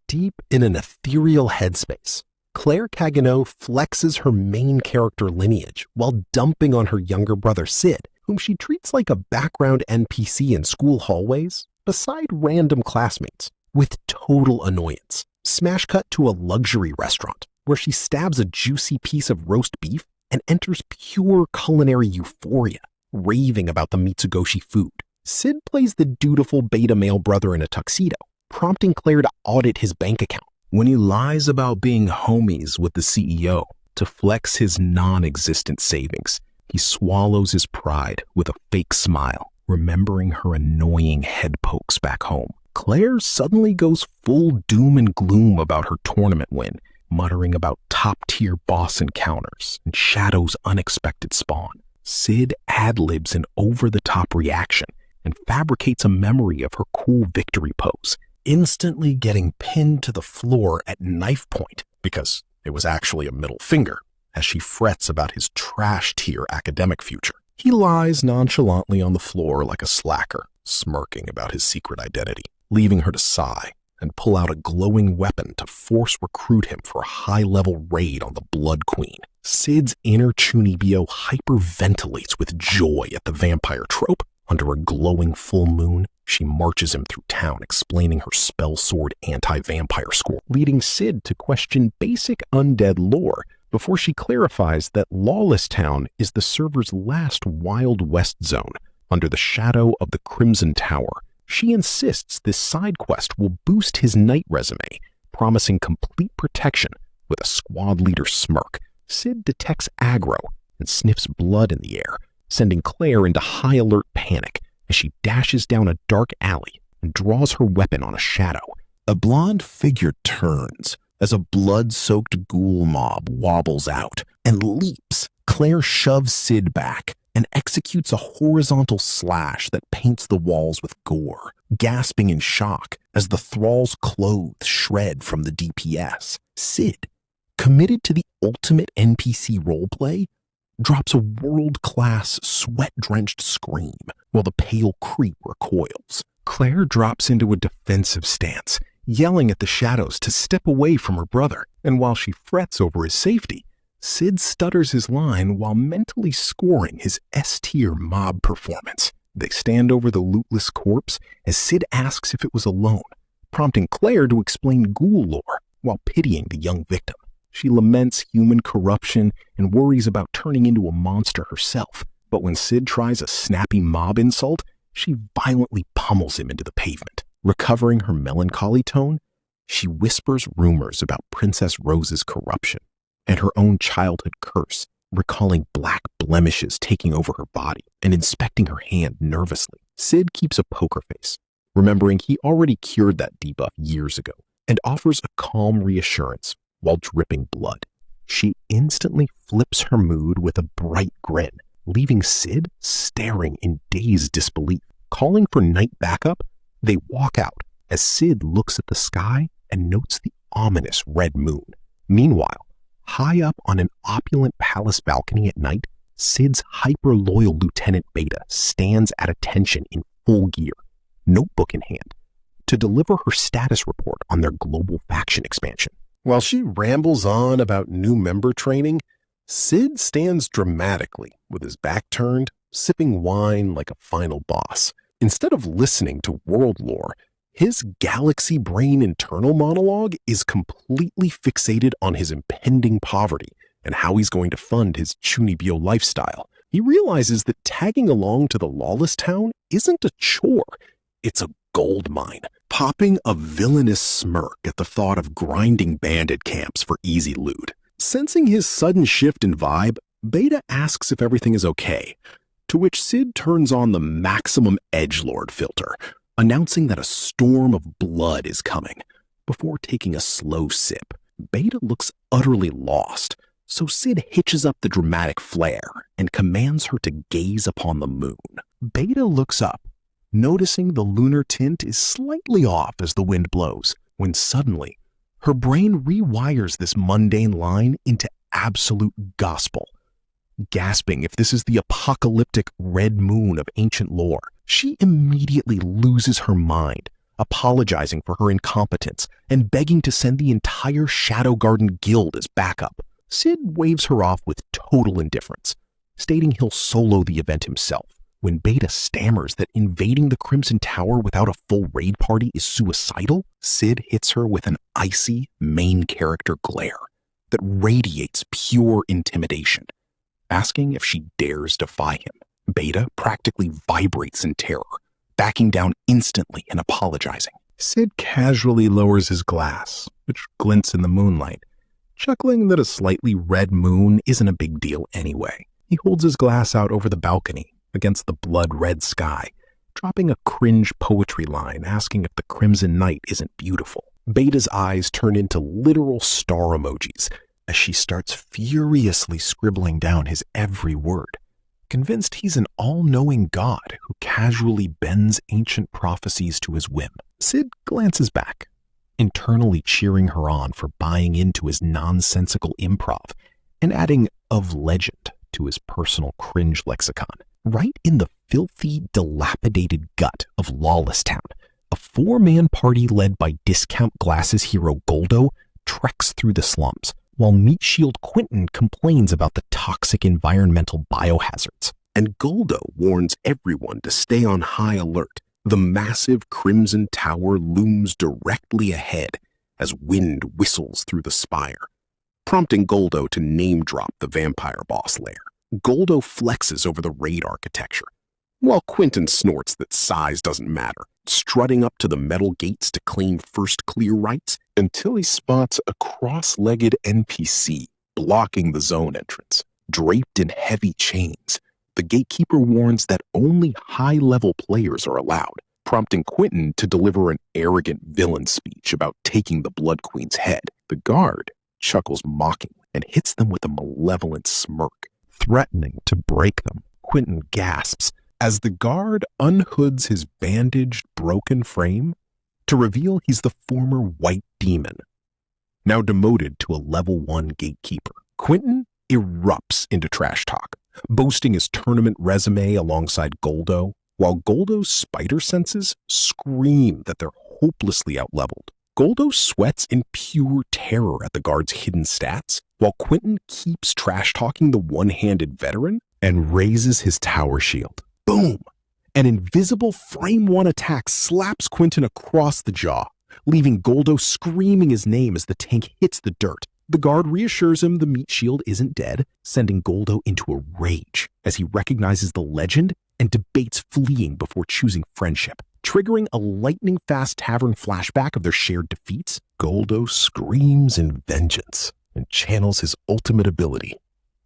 Deep in an ethereal headspace, Claire Kagenou flexes her main character lineage while dumping on her younger brother Sid, whom she treats like a background NPC in school hallways beside random classmates, with total annoyance. Smash cut to a luxury restaurant where she stabs a juicy piece of roast beef and enters pure culinary euphoria, raving about the Mitsugoshi food. Sid plays the dutiful beta male brother in a tuxedo, prompting Claire to audit his bank account. When he lies about being homies with the CEO to flex his non-existent savings, he swallows his pride with a fake smile, remembering her annoying head pokes back home. Claire suddenly goes full doom and gloom about her tournament win, muttering about top-tier boss encounters and Shadow's unexpected spawn. Sid ad-libs an over-the-top reaction and fabricates a memory of her cool victory pose, instantly getting pinned to the floor at knife point because it was actually a middle finger, as she frets about his trash-tier academic future. He lies nonchalantly on the floor like a slacker, smirking about his secret identity, leaving her to sigh and pull out a glowing weapon to force recruit him for a high-level raid on the Blood Queen. Sid's inner Chunibyo hyperventilates with joy at the vampire trope. Under a glowing full moon, she marches him through town explaining her spell sword anti-vampire score, leading Sid to question basic undead lore before she clarifies that Lawless Town is the server's last Wild West zone under the shadow of the Crimson Tower. She insists this side quest will boost his knight resume, promising complete protection with a squad leader smirk. Sid detects aggro and sniffs blood in the air, sending Claire into high alert panic as she dashes down a dark alley and draws her weapon on a shadow. A blonde figure turns as a blood-soaked ghoul mob wobbles out and leaps. Claire shoves Sid back and executes a horizontal slash that paints the walls with gore, gasping in shock as the thrall's clothes shred from the DPS. Sid, committed to the ultimate NPC roleplay, drops a world-class, sweat-drenched scream while the pale creep recoils. Claire drops into a defensive stance, yelling at the shadows to step away from her brother, and while she frets over his safety, Sid stutters his line while mentally scoring his S-tier mob performance. They stand over the lootless corpse as Sid asks if it was alone, prompting Claire to explain ghoul lore while pitying the young victim. She laments human corruption and worries about turning into a monster herself, but when Sid tries a snappy mob insult, she violently pummels him into the pavement. Recovering her melancholy tone, she whispers rumors about Princess Rose's corruption and her own childhood curse, recalling black blemishes taking over her body and inspecting her hand nervously. Sid keeps a poker face, remembering he already cured that debuff years ago, and offers a calm reassurance while dripping blood. She instantly flips her mood with a bright grin, leaving Sid staring in dazed disbelief. Calling for night backup, they walk out as Sid looks at the sky and notes the ominous red moon. Meanwhile, high up on an opulent palace balcony at night, Sid's hyper-loyal Lieutenant Beta stands at attention in full gear, notebook in hand, to deliver her status report on their global faction expansion. While she rambles on about new member training, Sid stands dramatically with his back turned, sipping wine like a final boss. Instead of listening to world lore, his galaxy brain internal monologue is completely fixated on his impending poverty and how he's going to fund his Chunibyo lifestyle. He realizes that tagging along to the Lawless Town isn't a chore, it's a gold mine. Popping a villainous smirk at the thought of grinding bandit camps for easy loot. Sensing his sudden shift in vibe, Beta asks if everything is okay, to which Sid turns on the maximum edgelord filter, announcing that a storm of blood is coming. Before taking a slow sip, Beta looks utterly lost, so Sid hitches up the dramatic flair and commands her to gaze upon the moon. Beta looks up, noticing the lunar tint is slightly off as the wind blows, when suddenly, her brain rewires this mundane line into absolute gospel. Gasping if this is the apocalyptic red moon of ancient lore, she immediately loses her mind, apologizing for her incompetence and begging to send the entire Shadow Garden Guild as backup. Sid waves her off with total indifference, stating he'll solo the event himself. When Beta stammers that invading the Crimson Tower without a full raid party is suicidal, Sid hits her with an icy main character glare that radiates pure intimidation, asking if she dares defy him. Beta practically vibrates in terror, backing down instantly and apologizing. Sid casually lowers his glass, which glints in the moonlight, chuckling that a slightly red moon isn't a big deal anyway. He holds his glass out over the balcony against the blood-red sky, dropping a cringe poetry line asking if the crimson night isn't beautiful. Beta's eyes turn into literal star emojis as she starts furiously scribbling down his every word, convinced he's an all-knowing god who casually bends ancient prophecies to his whim. Sid glances back, internally cheering her on for buying into his nonsensical improv and adding "of legend" to his personal cringe lexicon. Right in the filthy, dilapidated gut of Lawless Town, a four-man party led by discount glasses hero Goldo treks through the slums, while Meat Shield Quentin complains about the toxic environmental biohazards. And Goldo warns everyone to stay on high alert. The massive Crimson Tower looms directly ahead as wind whistles through the spire, prompting Goldo to name-drop the vampire boss lair. Goldo flexes over the raid architecture, while Quentin snorts that size doesn't matter, strutting up to the metal gates to claim first clear rights until he spots a cross-legged NPC blocking the zone entrance. Draped in heavy chains, the gatekeeper warns that only high-level players are allowed, prompting Quentin to deliver an arrogant villain speech about taking the Blood Queen's head. The guard chuckles mockingly and hits them with a malevolent smirk, threatening to break them. Quentin gasps as the guard unhoods his bandaged, broken frame to reveal he's the former White Demon, now demoted to a level 1 gatekeeper. Quentin erupts into trash talk, boasting his tournament resume alongside Goldo, while Goldo's spider senses scream that they're hopelessly outleveled. Goldo sweats in pure terror at the guard's hidden stats, while Quentin keeps trash-talking the one-handed veteran and raises his tower shield. Boom! An invisible Frame 1 attack slaps Quentin across the jaw, leaving Goldo screaming his name as the tank hits the dirt. The guard reassures him the meat shield isn't dead, sending Goldo into a rage as he recognizes the legend and debates fleeing before choosing friendship. Triggering a lightning-fast tavern flashback of their shared defeats, Goldo screams in vengeance and channels his ultimate ability,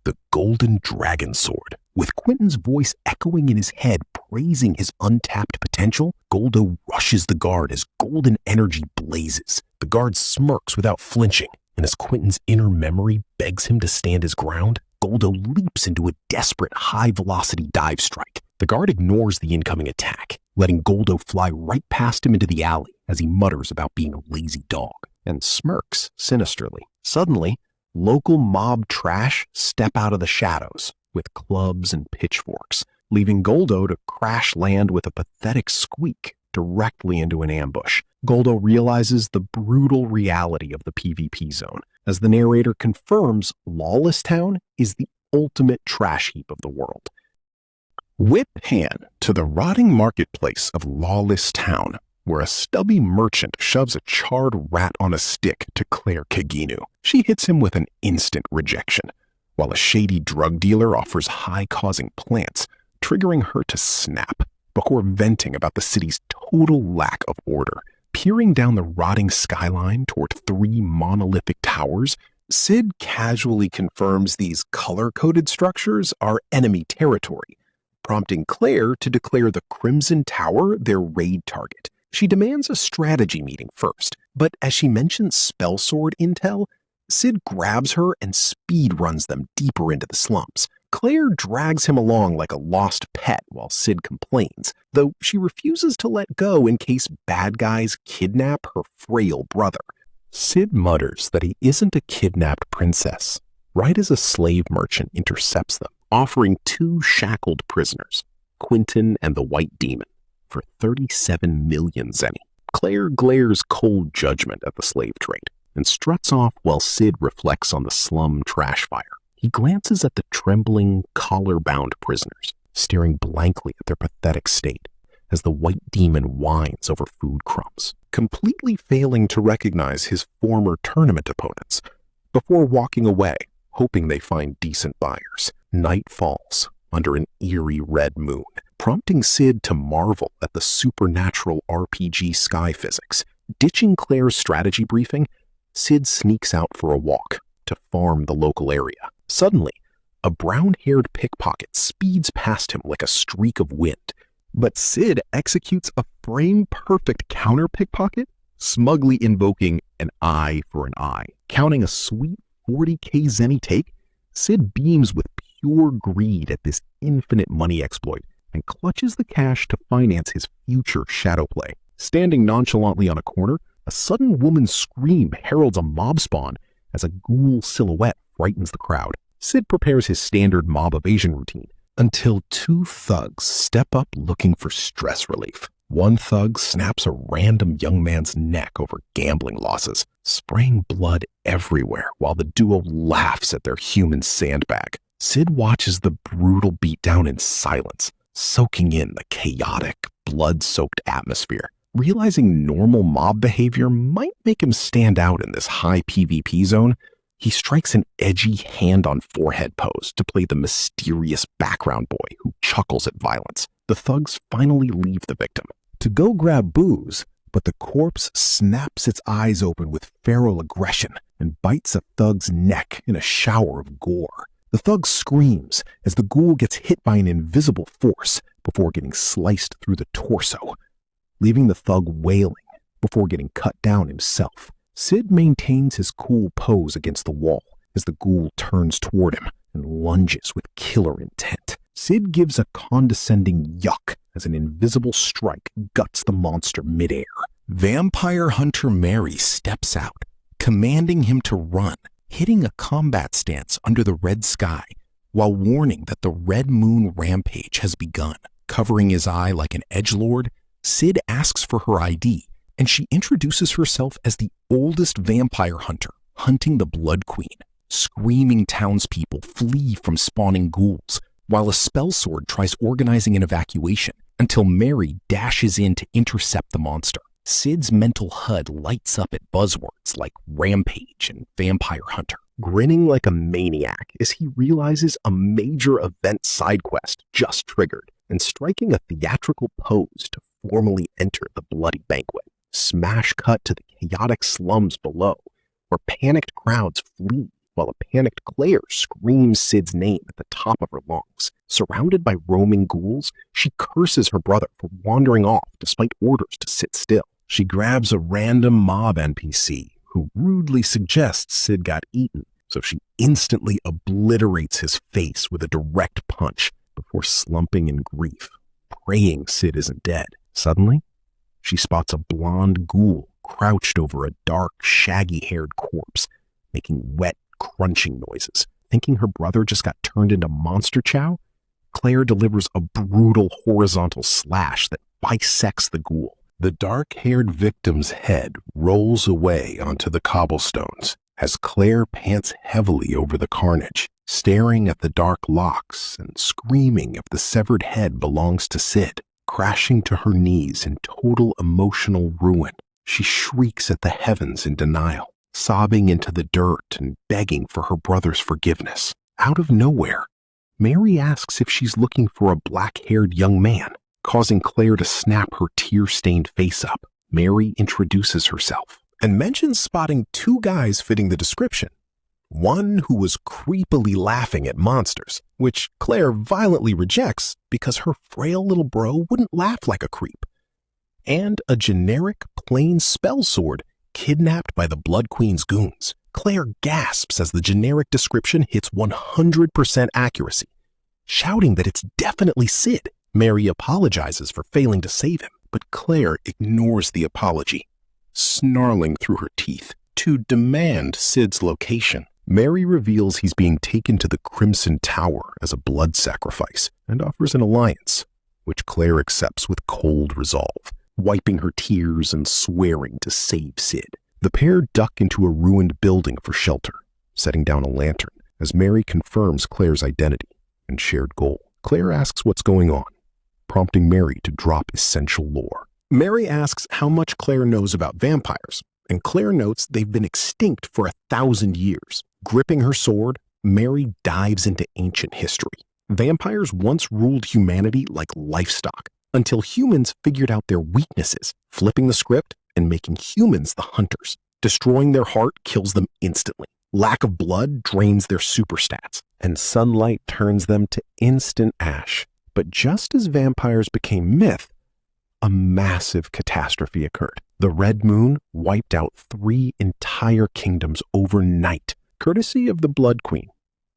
the Golden Dragon Sword. With Quentin's voice echoing in his head praising his untapped potential, Goldo rushes the guard as golden energy blazes. The guard smirks without flinching, and as Quentin's inner memory begs him to stand his ground, Goldo leaps into a desperate high-velocity dive strike. The guard ignores the incoming attack, letting Goldo fly right past him into the alley as he mutters about being a lazy dog and smirks sinisterly. Suddenly, local mob trash step out of the shadows with clubs and pitchforks, leaving Goldo to crash land with a pathetic squeak directly into an ambush. Goldo realizes the brutal reality of the PvP zone as the narrator confirms Lawless Town is the ultimate trash heap of the world. Whip pan to the rotting marketplace of Lawless Town, where a stubby merchant shoves a charred rat on a stick to Claire Kagenou. She hits him with an instant rejection, while a shady drug dealer offers high-causing plants, triggering her to snap before venting about the city's total lack of order. Peering down the rotting skyline toward 3 monolithic towers, Sid casually confirms these color-coded structures are enemy territory, prompting Claire to declare the Crimson Tower their raid target. She demands a strategy meeting first, but as she mentions spell sword intel, Sid grabs her and speed runs them deeper into the slums. Claire drags him along like a lost pet while Sid complains, though she refuses to let go in case bad guys kidnap her frail brother. Sid mutters that he isn't a kidnapped princess, right as a slave merchant intercepts them, offering 2 shackled prisoners, Quentin and the White Demon, for 37 million zenny. Claire glares cold judgment at the slave trade and struts off while Sid reflects on the slum trash fire. He glances at the trembling, collar-bound prisoners, staring blankly at their pathetic state as the white demon whines over food crumbs, completely failing to recognize his former tournament opponents before walking away, hoping they find decent buyers. Night falls under an eerie red moon, prompting Sid to marvel at the supernatural RPG sky physics. Ditching Claire's strategy briefing, Sid sneaks out for a walk to farm the local area. Suddenly, a brown-haired pickpocket speeds past him like a streak of wind, but Sid executes a frame-perfect counter-pickpocket, smugly invoking an eye for an eye. Counting a sweet 40k zenny take, Sid beams with pure greed at this infinite money exploit and clutches the cash to finance his future shadow play. Standing nonchalantly on a corner, a sudden woman's scream heralds a mob spawn as a ghoul silhouette frightens the crowd. Sid prepares his standard mob evasion routine until two thugs step up looking for stress relief. One thug snaps a random young man's neck over gambling losses, spraying blood everywhere while the duo laughs at their human sandbag. Sid watches the brutal beatdown in silence, soaking in the chaotic, blood-soaked atmosphere. Realizing normal mob behavior might make him stand out in this high PvP zone, he strikes an edgy hand-on-forehead pose to play the mysterious background boy who chuckles at violence. The thugs finally leave the victim to go grab booze, but the corpse snaps its eyes open with feral aggression and bites a thug's neck in a shower of gore. The thug screams as the ghoul gets hit by an invisible force before getting sliced through the torso, leaving the thug wailing before getting cut down himself. Sid maintains his cool pose against the wall as the ghoul turns toward him and lunges with killer intent. Sid gives a condescending yuck as an invisible strike guts the monster midair. Vampire Hunter Mary steps out, commanding him to run, hitting a combat stance under the red sky while warning that the Red Moon rampage has begun. Covering his eye like an edgelord, Sid asks for her ID, and she introduces herself as the oldest vampire hunter hunting the Blood Queen. Screaming townspeople flee from spawning ghouls, while a spellsword tries organizing an evacuation until Mary dashes in to intercept the monster. Sid's mental HUD lights up at buzzwords like rampage and vampire hunter, grinning like a maniac as he realizes a major event side quest just triggered and striking a theatrical pose to formally enter the bloody banquet. Smash cut to the chaotic slums below, where panicked crowds flee while a panicked Claire screams Sid's name at the top of her lungs. Surrounded by roaming ghouls, she curses her brother for wandering off despite orders to sit still. She grabs a random mob NPC who rudely suggests Sid got eaten, so she instantly obliterates his face with a direct punch before slumping in grief, praying Sid isn't dead. Suddenly, she spots a blonde ghoul crouched over a dark, shaggy-haired corpse, making wet, crunching noises. Thinking her brother just got turned into monster chow, Claire delivers a brutal horizontal slash that bisects the ghoul. The dark-haired victim's head rolls away onto the cobblestones as Claire pants heavily over the carnage, staring at the dark locks and screaming if the severed head belongs to Sid. Crashing to her knees in total emotional ruin, she shrieks at the heavens in denial, sobbing into the dirt and begging for her brother's forgiveness. Out of nowhere, Mary asks if she's looking for a black-haired young man, causing Claire to snap her tear-stained face up. Mary introduces herself and mentions spotting two guys fitting the description. One who was creepily laughing at monsters, which Claire violently rejects because her frail little bro wouldn't laugh like a creep. And a generic, plain spell sword kidnapped by the Blood Queen's goons. Claire gasps as the generic description hits 100% accuracy, shouting that it's definitely Sid. Mary apologizes for failing to save him, but Claire ignores the apology, snarling through her teeth to demand Sid's location. Mary reveals he's being taken to the Crimson Tower as a blood sacrifice and offers an alliance, which Claire accepts with cold resolve. wiping her tears and swearing to save Sid. The pair duck into a ruined building for shelter, setting down a lantern as Mary confirms Claire's identity and shared goal. Claire asks what's going on, prompting Mary to drop essential lore. Mary asks how much Claire knows about vampires, and Claire notes they've been extinct for 1,000 years. Gripping her sword, Mary dives into ancient history. Vampires once ruled humanity like livestock, until humans figured out their weaknesses, flipping the script and making humans the hunters. Destroying their heart kills them instantly. Lack of blood drains their super stats, and sunlight turns them to instant ash. But just as vampires became myth, a massive catastrophe occurred. The Red Moon wiped out 3 entire kingdoms overnight, courtesy of the Blood Queen,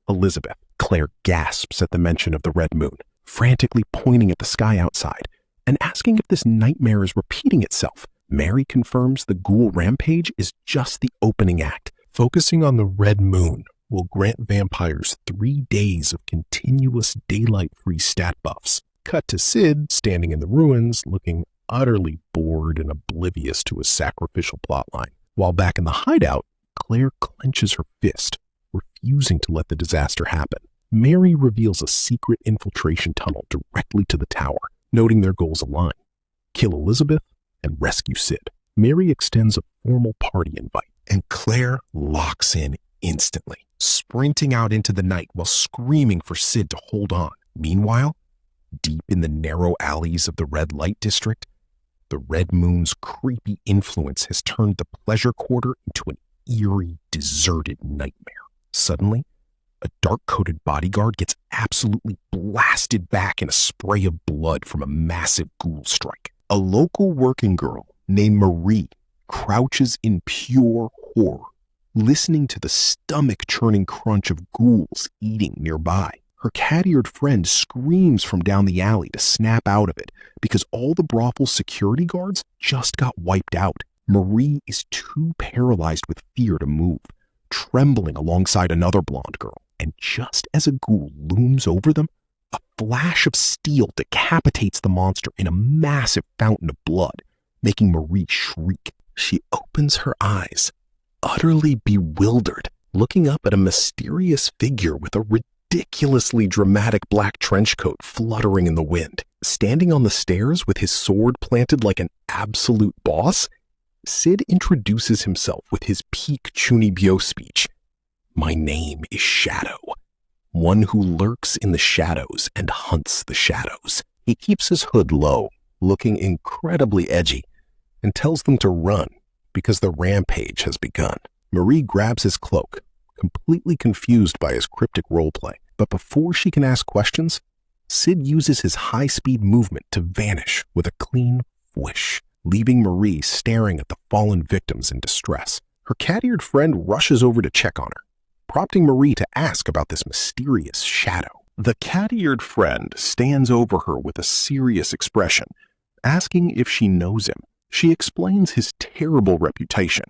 Elizabeth. Claire gasps at the mention of the Red Moon, frantically pointing at the sky outside and asking if this nightmare is repeating itself. Mary confirms the ghoul rampage is just the opening act. Focusing on the Red Moon will grant vampires 3 days of continuous daylight-free stat buffs. Cut to Sid standing in the ruins, looking utterly bored and oblivious to his sacrificial plotline. While back in the hideout, Claire clenches her fist, refusing to let the disaster happen. Mary reveals a secret infiltration tunnel directly to the tower, noting their goals align: kill Elizabeth and rescue Sid. Mary extends a formal party invite, and Claire locks in instantly, sprinting out into the night while screaming for Sid to hold on. Meanwhile, deep in the narrow alleys of the Red Light District, the Red Moon's creepy influence has turned the pleasure quarter into an eerie, deserted nightmare. Suddenly, a dark-coated bodyguard gets absolutely blasted back in a spray of blood from a massive ghoul strike. A local working girl named Marie crouches in pure horror, listening to the stomach-churning crunch of ghouls eating nearby. Her cat-eared friend screams from down the alley to snap out of it because all the brothel's security guards just got wiped out. Marie is too paralyzed with fear to move, trembling alongside another blonde girl. And just as a ghoul looms over them, a flash of steel decapitates the monster in a massive fountain of blood, making Marie shriek. She opens her eyes, utterly bewildered, looking up at a mysterious figure with a ridiculously dramatic black trench coat fluttering in the wind. Standing on the stairs with his sword planted like an absolute boss, Sid introduces himself with his peak Chunibyo speech. "My name is Shadow, one who lurks in the shadows and hunts the shadows." He keeps his hood low, looking incredibly edgy, and tells them to run because the rampage has begun. Marie grabs his cloak, completely confused by his cryptic roleplay. But before she can ask questions, Sid uses his high-speed movement to vanish with a clean whoosh, leaving Marie staring at the fallen victims in distress. Her cat-eared friend rushes over to check on her, prompting Marie to ask about this mysterious shadow. The cat-eared friend stands over her with a serious expression, asking if she knows him. She explains his terrible reputation,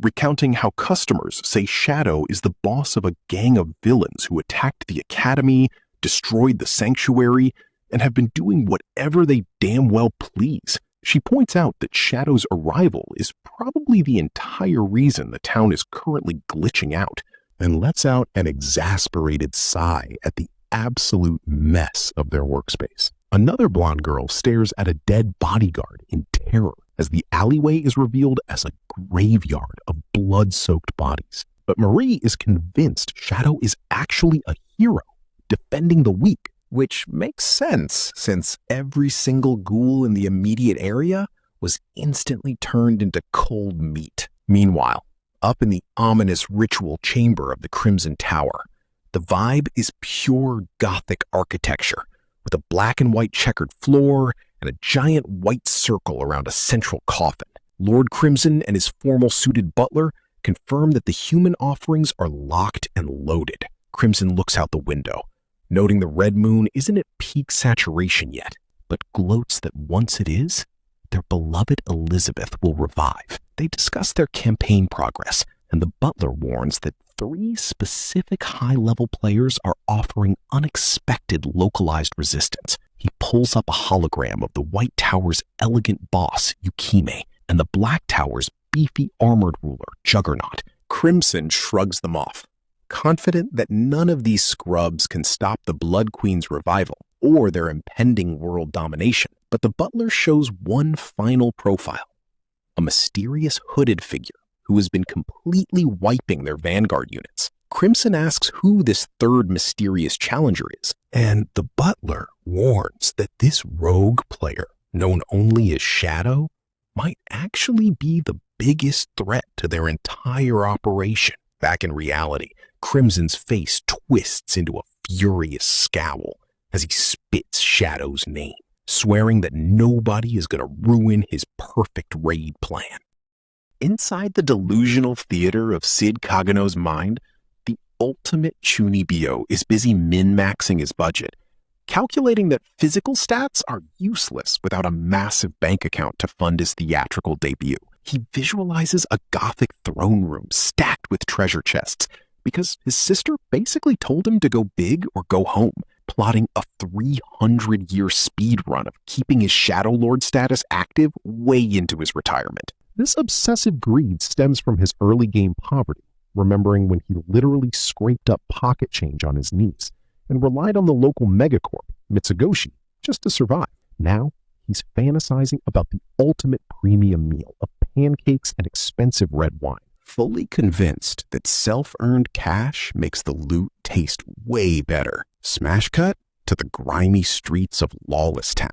recounting how customers say Shadow is the boss of a gang of villains who attacked the academy, destroyed the sanctuary, and have been doing whatever they damn well please. She points out that Shadow's arrival is probably the entire reason the town is currently glitching out, and lets out an exasperated sigh at the absolute mess of their workspace. Another blonde girl stares at a dead bodyguard in terror as the alleyway is revealed as a graveyard of blood-soaked bodies. But Marie is convinced Shadow is actually a hero, defending the weak, which makes sense since every single ghoul in the immediate area was instantly turned into cold meat. Meanwhile, up in the ominous ritual chamber of the Crimson Tower, the vibe is pure Gothic architecture, with a black and white checkered floor and a giant white circle around a central coffin. Lord Crimson and his formal-suited butler confirm that the human offerings are locked and loaded. Crimson looks out the window, noting the Red Moon isn't at peak saturation yet, but gloats that once it is, their beloved Elizabeth will revive. They discuss their campaign progress, and the butler warns that 3 specific high-level players are offering unexpected localized resistance. He he pulls up a hologram of the White Tower's elegant boss, Yukime, and the Black Tower's beefy armored ruler, Juggernaut. Crimson shrugs them off, confident that none of these scrubs can stop the Blood Queen's revival or their impending world domination. But the butler shows one final profile, a mysterious hooded figure who has been completely wiping their vanguard units. Crimson asks who this third mysterious challenger is, and the butler warns that this rogue player, known only as Shadow, might actually be the biggest threat to their entire operation. Back in reality, Crimson's face twists into a furious scowl as he spits Shadow's name, swearing that nobody is going to ruin his perfect raid plan. Inside the delusional theater of Sid Kagenou's mind, the ultimate Chunibyo is busy min-maxing his budget, calculating that physical stats are useless without a massive bank account to fund his theatrical debut. He visualizes a gothic throne room stacked with treasure chests because his sister basically told him to go big or go home, plotting a 300-year speed run of keeping his Shadow Lord status active way into his retirement. This obsessive greed stems from his early game poverty, remembering when he literally scraped up pocket change on his knees and relied on the local megacorp, Mitsugoshi, just to survive. Now, he's fantasizing about the ultimate premium meal of pancakes and expensive red wine, fully convinced that self-earned cash makes the loot taste way better. Smash cut to the grimy streets of Lawless Town,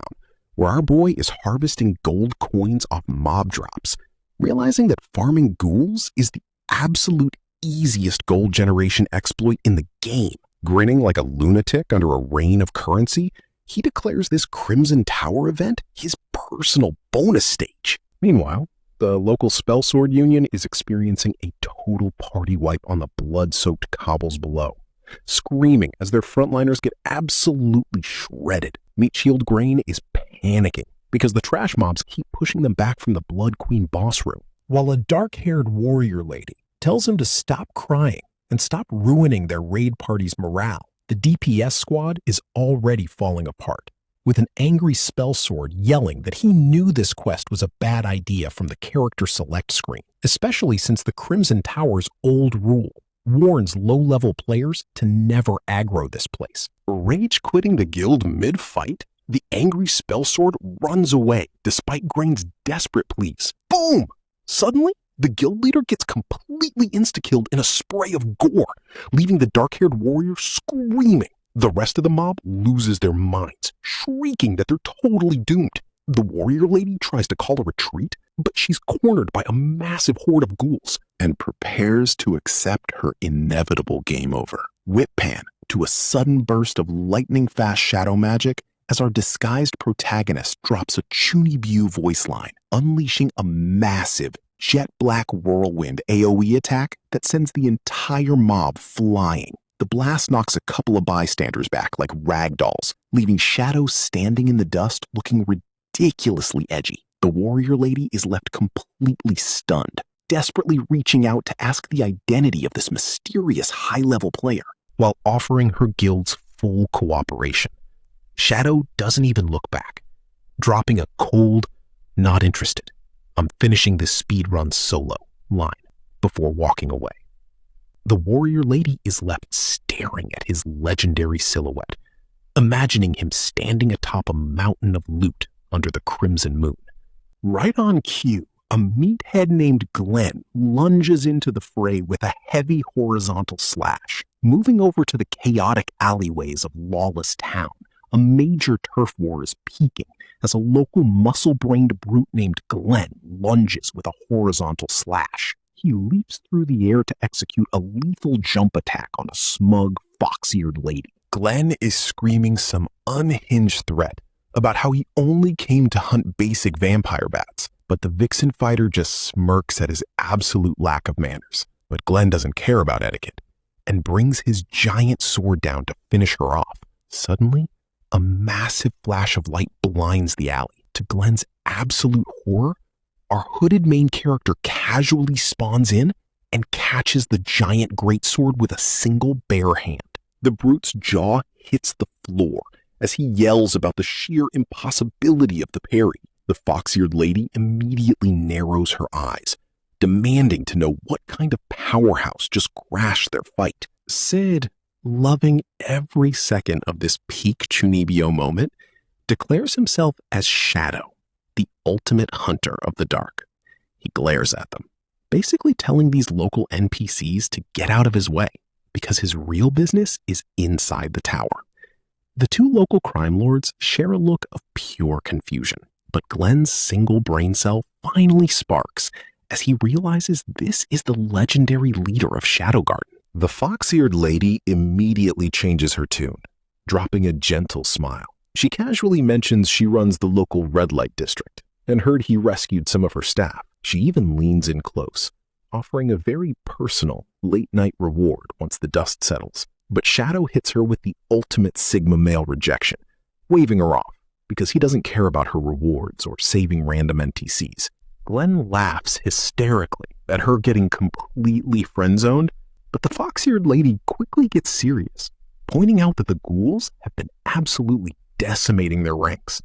where our boy is harvesting gold coins off mob drops, realizing that farming ghouls is the absolute easiest gold generation exploit in the game. Grinning like a lunatic under a rain of currency, he declares this Crimson Tower event his personal bonus stage. Meanwhile, the local Spellsword Union is experiencing a total party wipe on the blood-soaked cobbles below, screaming as their frontliners get absolutely shredded. Meat Shield Grain is panicking because the trash mobs keep pushing them back from the Blood Queen boss room, while a dark-haired warrior lady tells him to stop crying and stop ruining their raid party's morale. The DPS squad is already falling apart, with an angry Spellsword yelling that he knew this quest was a bad idea from the character select screen, especially since the Crimson Tower's old rule warns low-level players to never aggro this place. Rage quitting the guild mid-fight, the angry Spellsword runs away despite Grain's desperate pleas. Boom! Suddenly, the guild leader gets completely insta-killed in a spray of gore, leaving the dark-haired warrior screaming. The rest of the mob loses their minds, shrieking that they're totally doomed. The warrior lady tries to call a retreat, but she's cornered by a massive horde of ghouls and prepares to accept her inevitable game over. Whip pan to a sudden burst of lightning-fast shadow magic as our disguised protagonist drops a Chunibyo voice line, unleashing a massive jet-black whirlwind AoE attack that sends the entire mob flying. The blast knocks a couple of bystanders back like ragdolls, leaving Shadow standing in the dust looking ridiculously edgy. The warrior lady is left completely stunned, desperately reaching out to ask the identity of this mysterious high-level player, while offering her guild's full cooperation. Shadow doesn't even look back, dropping a cold, "Not interested. I'm finishing this speedrun solo" line before walking away. The warrior lady is left staring at his legendary silhouette, imagining him standing atop a mountain of loot under the crimson moon. Right on cue, a meathead named Glenn lunges into the fray with a heavy horizontal slash, moving over to the chaotic alleyways of Lawless Town. A major turf war is peaking as a local muscle-brained brute named Glenn lunges with a horizontal slash. He leaps through the air to execute a lethal jump attack on a smug, fox-eared lady. Glenn is screaming some unhinged threat about how he only came to hunt basic vampire bats, but the Vixen fighter just smirks at his absolute lack of manners. But Glenn doesn't care about etiquette and brings his giant sword down to finish her off. Suddenly, a massive flash of light blinds the alley. To Glenn's absolute horror, our hooded main character casually spawns in and catches the giant greatsword with a single bare hand. The brute's jaw hits the floor as he yells about the sheer impossibility of the parry. The fox-eared lady immediately narrows her eyes, demanding to know what kind of powerhouse just crashed their fight. Sid, loving every second of this peak Chunibyo moment, declares himself as Shadow, the ultimate hunter of the dark. He glares at them, basically telling these local NPCs to get out of his way, because his real business is inside the tower. The two local crime lords share a look of pure confusion, but Glenn's single brain cell finally sparks as he realizes this is the legendary leader of Shadow Garden. The fox-eared lady immediately changes her tune, dropping a gentle smile. She casually mentions she runs the local red light district and heard he rescued some of her staff. She even leans in close, offering a very personal late-night reward once the dust settles. But Shadow hits her with the ultimate Sigma male rejection, waving her off because he doesn't care about her rewards or saving random NPCs. Glenn laughs hysterically at her getting completely friend-zoned, but the fox-eared lady quickly gets serious, pointing out that the ghouls have been absolutely decimating their ranks.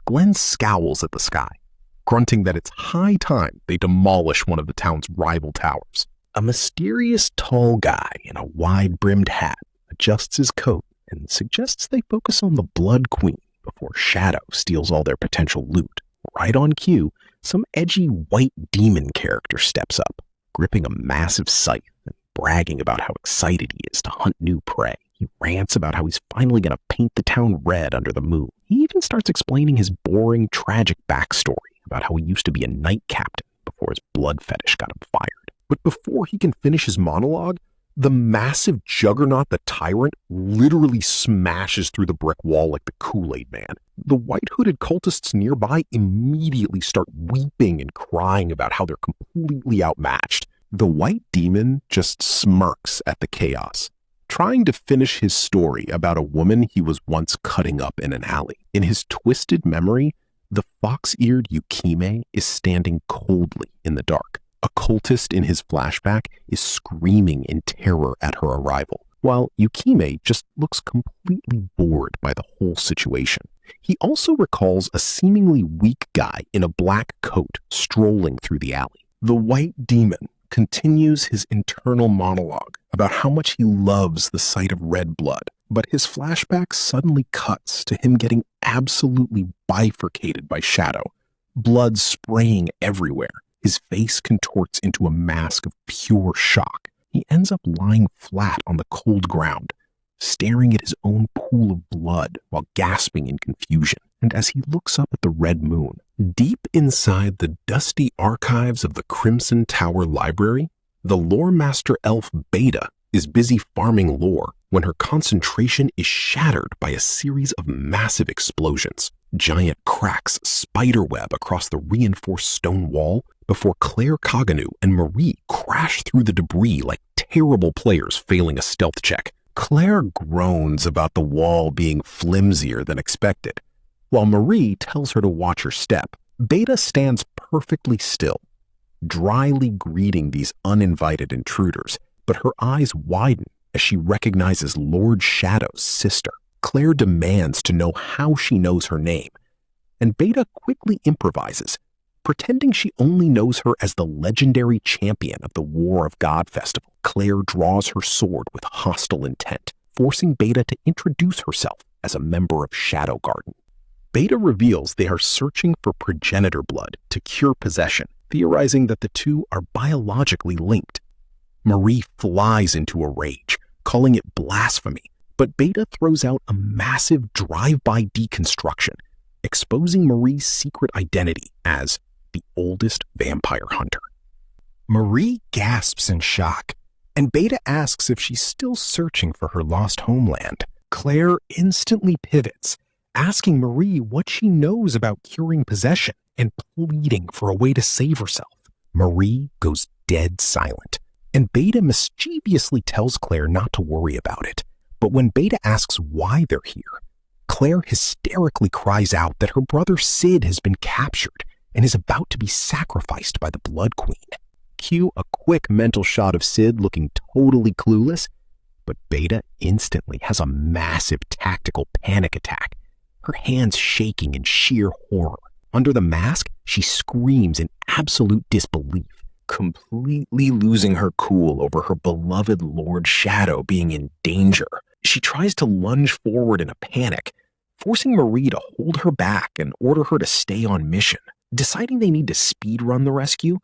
Glenn scowls at the sky, grunting that it's high time they demolish one of the town's rival towers. A mysterious tall guy in a wide-brimmed hat adjusts his coat and suggests they focus on the Blood Queen before Shadow steals all their potential loot. Right on cue, some edgy white demon character steps up, gripping a massive scythe and bragging about how excited he is to hunt new prey. He rants about how he's finally going to paint the town red under the moon. He even starts explaining his boring, tragic backstory about how he used to be a knight captain before his blood fetish got him fired. But before he can finish his monologue, the massive juggernaut, the tyrant, literally smashes through the brick wall like the Kool-Aid Man. The white-hooded cultists nearby immediately start weeping and crying about how they're completely outmatched. The white demon just smirks at the chaos, trying to finish his story about a woman he was once cutting up in an alley. In his twisted memory, the fox-eared Yukime is standing coldly in the dark. A cultist in his flashback is screaming in terror at her arrival, while Yukime just looks completely bored by the whole situation. He also recalls a seemingly weak guy in a black coat strolling through the alley. The white demon continues his internal monologue about how much he loves the sight of red blood, but his flashback suddenly cuts to him getting absolutely bifurcated by Shadow, blood spraying everywhere. His face contorts into a mask of pure shock. He ends up lying flat on the cold ground, staring at his own pool of blood while gasping in confusion. And as he looks up at the red moon, deep inside the dusty archives of the Crimson Tower Library, the lore master elf Beta is busy farming lore when her concentration is shattered by a series of massive explosions. Giant cracks spiderweb across the reinforced stone wall before Claire Kagenou and Marie crash through the debris like terrible players failing a stealth check. Claire groans about the wall being flimsier than expected, while Marie tells her to watch her step. Beta stands perfectly still, dryly greeting these uninvited intruders, but her eyes widen as she recognizes Lord Shadow's sister. Claire demands to know how she knows her name, and Beta quickly improvises, pretending she only knows her as the legendary champion of the War of God Festival. Claire draws her sword with hostile intent, forcing Beta to introduce herself as a member of Shadow Garden. Beta reveals they are searching for progenitor blood to cure possession, theorizing that the two are biologically linked. Marie flies into a rage, calling it blasphemy, but Beta throws out a massive drive-by deconstruction, exposing Marie's secret identity as the oldest vampire hunter. Marie gasps in shock, and Beta asks if she's still searching for her lost homeland. Claire instantly pivots, asking Marie what she knows about curing possession and pleading for a way to save herself. Marie goes dead silent, and Beta mischievously tells Claire not to worry about it. But when Beta asks why they're here, Claire hysterically cries out that her brother Sid has been captured and is about to be sacrificed by the Blood Queen. Cue a quick mental shot of Sid looking totally clueless, but Beta instantly has a massive tactical panic attack, her hands shaking in sheer horror. Under the mask, she screams in absolute disbelief, completely losing her cool over her beloved Lord Shadow being in danger. She tries to lunge forward in a panic, forcing Marie to hold her back and order her to stay on mission. Deciding they need to speedrun the rescue,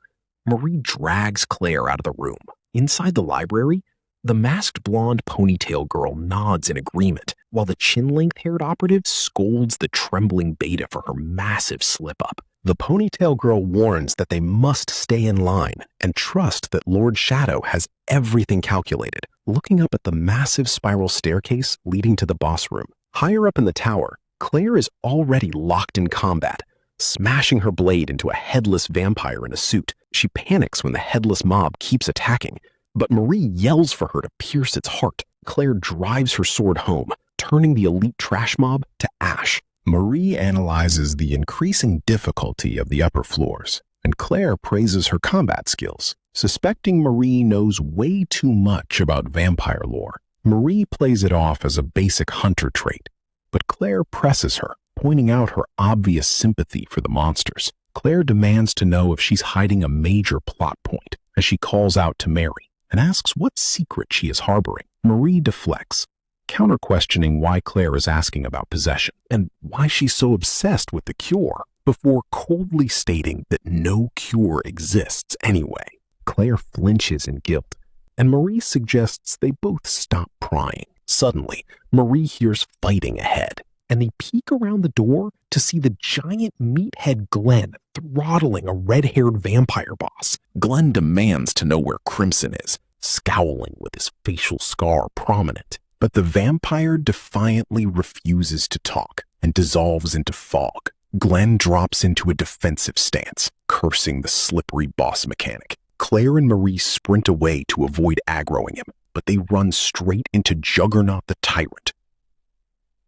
Marie drags Claire out of the room. Inside the library, the masked blonde ponytail girl nods in agreement, while the chin-length-haired operative scolds the trembling Beta for her massive slip-up. The ponytail girl warns that they must stay in line and trust that Lord Shadow has everything calculated. Looking up at the massive spiral staircase leading to the boss room, higher up in the tower, Claire is already locked in combat, smashing her blade into a headless vampire in a suit. She panics when the headless mob keeps attacking, but Marie yells for her to pierce its heart. Claire drives her sword home, turning the elite trash mob to ash. Marie analyzes the increasing difficulty of the upper floors, and Claire praises her combat skills, suspecting Marie knows way too much about vampire lore. Marie plays it off as a basic hunter trait, but Claire presses her, pointing out her obvious sympathy for the monsters. Claire demands to know if she's hiding a major plot point as she calls out to Mary and asks what secret she is harboring. Marie deflects, counter-questioning why Claire is asking about possession and why she's so obsessed with the cure, before coldly stating that no cure exists anyway. Claire flinches in guilt, and Marie suggests they both stop prying. Suddenly, Marie hears fighting ahead, and they peek around the door to see the giant meathead Glenn throttling a red-haired vampire boss. Glenn demands to know where Crimson is, scowling with his facial scar prominent. But the vampire defiantly refuses to talk and dissolves into fog. Glenn drops into a defensive stance, cursing the slippery boss mechanic. Claire and Marie sprint away to avoid aggroing him, but they run straight into Juggernaut the Tyrant,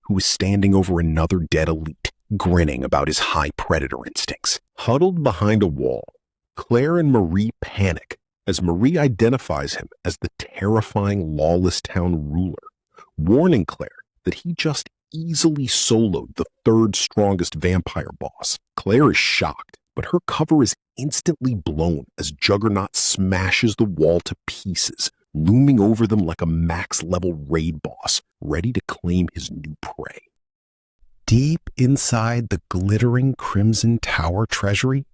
who is standing over another dead elite, grinning about his high predator instincts. Huddled behind a wall, Claire and Marie panic as Marie identifies him as the terrifying Lawless Town ruler, warning Claire that he just easily soloed the third strongest vampire boss. Claire is shocked, but her cover is instantly blown as Juggernaut smashes the wall to pieces, looming over them like a max-level raid boss, ready to claim his new prey. Deep inside the glittering Crimson Tower treasury,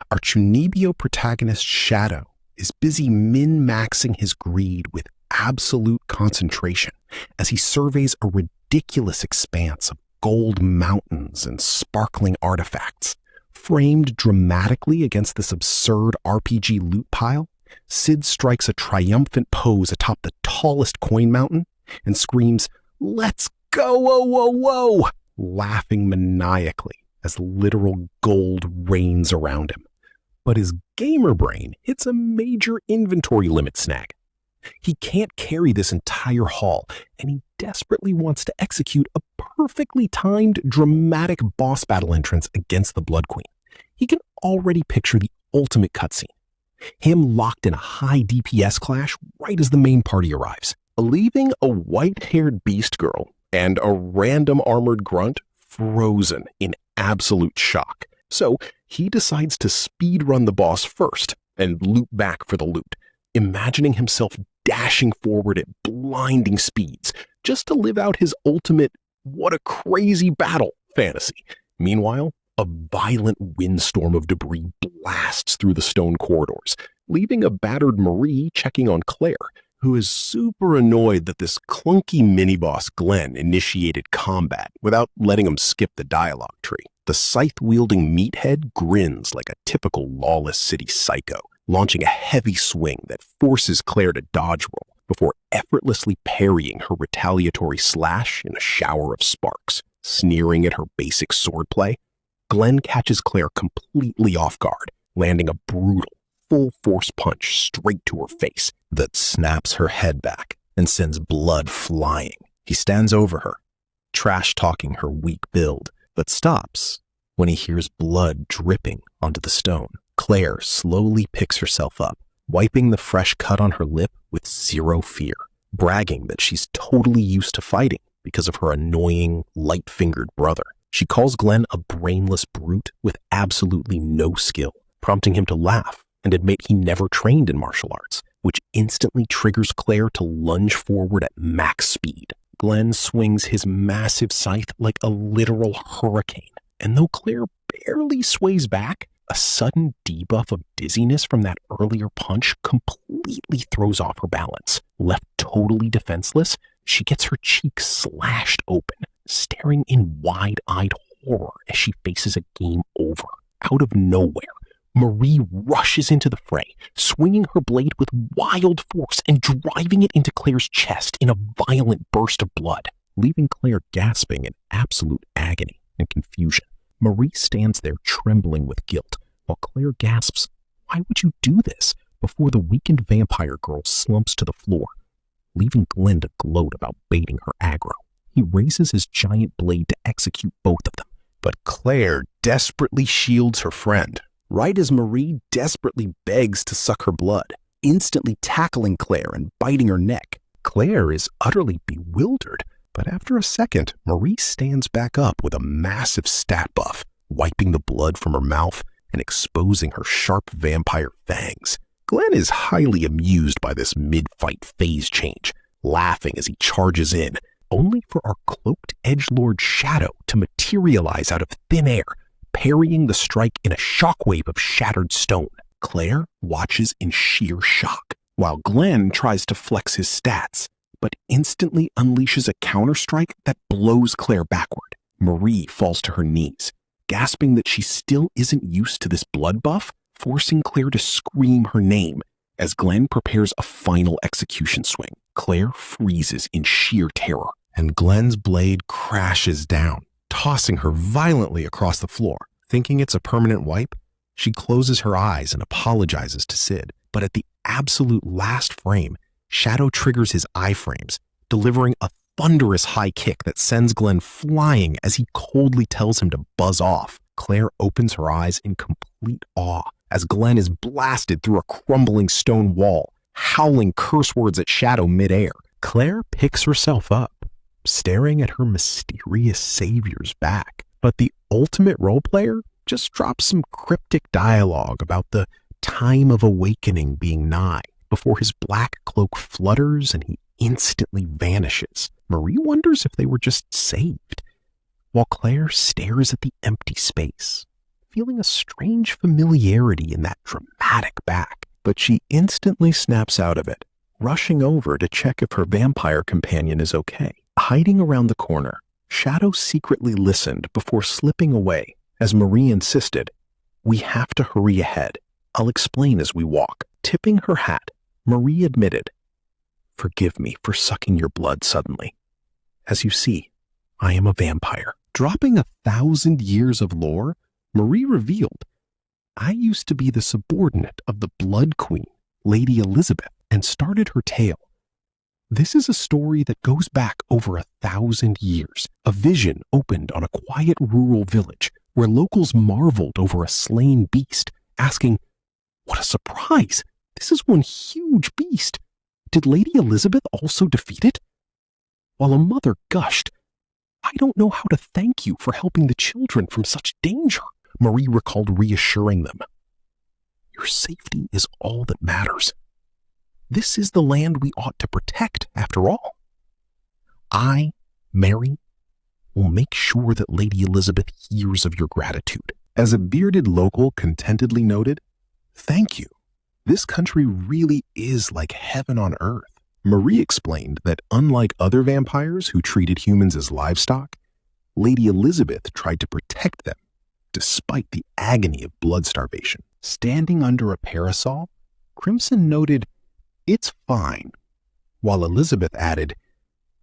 our Chunibyo protagonist Shadow is busy min-maxing his greed with absolute concentration as he surveys a ridiculous expanse of gold mountains and sparkling artifacts. Framed dramatically against this absurd RPG loot pile, Sid strikes a triumphant pose atop the tallest coin mountain and screams, "Let's go, whoa, whoa, whoa!" laughing maniacally as literal gold rains around him. But his gamer brain hits a major inventory limit snag. He can't carry this entire haul, and he desperately wants to execute a perfectly timed, dramatic boss battle entrance against the Blood Queen. He can already picture the ultimate cutscene. Him locked in a high DPS clash right as the main party arrives, leaving a white-haired beast girl and a random armored grunt frozen in absolute shock. So he decides to speedrun the boss first and loop back for the loot, imagining himself dashing forward at blinding speeds just to live out his ultimate "what a crazy battle" fantasy. Meanwhile, a violent windstorm of debris blasts through the stone corridors, leaving a battered Marie checking on Claire, who is super annoyed that this clunky mini-boss Glenn initiated combat without letting him skip the dialogue tree. The scythe-wielding meathead grins like a typical lawless city psycho, launching a heavy swing that forces Claire to dodge roll before effortlessly parrying her retaliatory slash in a shower of sparks. Sneering at her basic swordplay, Glenn catches Claire completely off guard, landing a brutal, full-force punch straight to her face that snaps her head back and sends blood flying. He stands over her, trash-talking her weak build, but stops when he hears blood dripping onto the stone. Claire slowly picks herself up, wiping the fresh cut on her lip with zero fear. bragging that she's totally used to fighting because of her annoying, light-fingered brother. She calls Glenn a brainless brute with absolutely no skill, prompting him to laugh and admit he never trained in martial arts, which instantly triggers Claire to lunge forward at max speed. Glenn swings his massive scythe like a literal hurricane, and though Claire barely sways back, a sudden debuff of dizziness from that earlier punch completely throws off her balance. Left totally defenseless, she gets her cheek slashed open, staring in wide-eyed horror as she faces a game over. Out of nowhere, Marie rushes into the fray, swinging her blade with wild force and driving it into Claire's chest in a violent burst of blood, leaving Claire gasping in absolute agony and confusion. Marie stands there trembling with guilt, while Claire gasps, "Why would you do this?" before the weakened vampire girl slumps to the floor, leaving Glenn to gloat about baiting her aggro. He raises his giant blade to execute both of them, but Claire desperately shields her friend, right as Marie desperately begs to suck her blood, instantly tackling Claire and biting her neck. Claire is utterly bewildered, but after a second, Marie stands back up with a massive stat buff, wiping the blood from her mouth and exposing her sharp vampire fangs. Glenn is highly amused by this mid-fight phase change, laughing as he charges in, only for our cloaked edgelord Shadow to materialize out of thin air, parrying the strike in a shockwave of shattered stone. Claire watches in sheer shock, while Glenn tries to flex his stats, but instantly unleashes a counterstrike that blows Claire backward. Marie falls to her knees, gasping that she still isn't used to this blood buff, forcing Claire to scream her name as Glenn prepares a final execution swing. Claire freezes in sheer terror, and Glenn's blade crashes down, tossing her violently across the floor. Thinking it's a permanent wipe, she closes her eyes and apologizes to Sid, but at the absolute last frame, Shadow triggers his iframes, delivering a thunderous high kick that sends Glenn flying as he coldly tells him to buzz off. Claire opens her eyes in complete awe as Glenn is blasted through a crumbling stone wall, howling curse words at Shadow midair. Claire picks herself up, staring at her mysterious savior's back, but the ultimate role player just drops some cryptic dialogue about the time of awakening being nigh before his black cloak flutters and he instantly vanishes. Marie wonders if they were just saved, while Claire stares at the empty space, feeling a strange familiarity in that dramatic back. But she instantly snaps out of it, rushing over to check if her vampire companion is okay. Hiding around the corner, Shadow secretly listened before slipping away as Marie insisted, "We have to hurry ahead. I'll explain as we walk." Tipping her hat, Marie admitted, "Forgive me for sucking your blood suddenly. As you see, I am a vampire." Dropping 1,000 years of lore, Marie revealed, "I used to be the subordinate of the Blood Queen, Lady Elizabeth," and started her tale. This is a story that goes back over 1,000 years. A vision opened on a quiet rural village where locals marveled over a slain beast, asking, "What a surprise! This is one huge beast. Did Lady Elizabeth also defeat it?" While a mother gushed, "I don't know how to thank you for helping the children from such danger," Marie recalled reassuring them, "Your safety is all that matters. This is the land we ought to protect, after all. I, Mary, will make sure that Lady Elizabeth hears of your gratitude." As a bearded local contentedly noted, "Thank you. This country really is like heaven on earth." Marie explained that unlike other vampires who treated humans as livestock, Lady Elizabeth tried to protect them despite the agony of blood starvation. Standing under a parasol, Crimson noted, "It's fine," while Elizabeth added,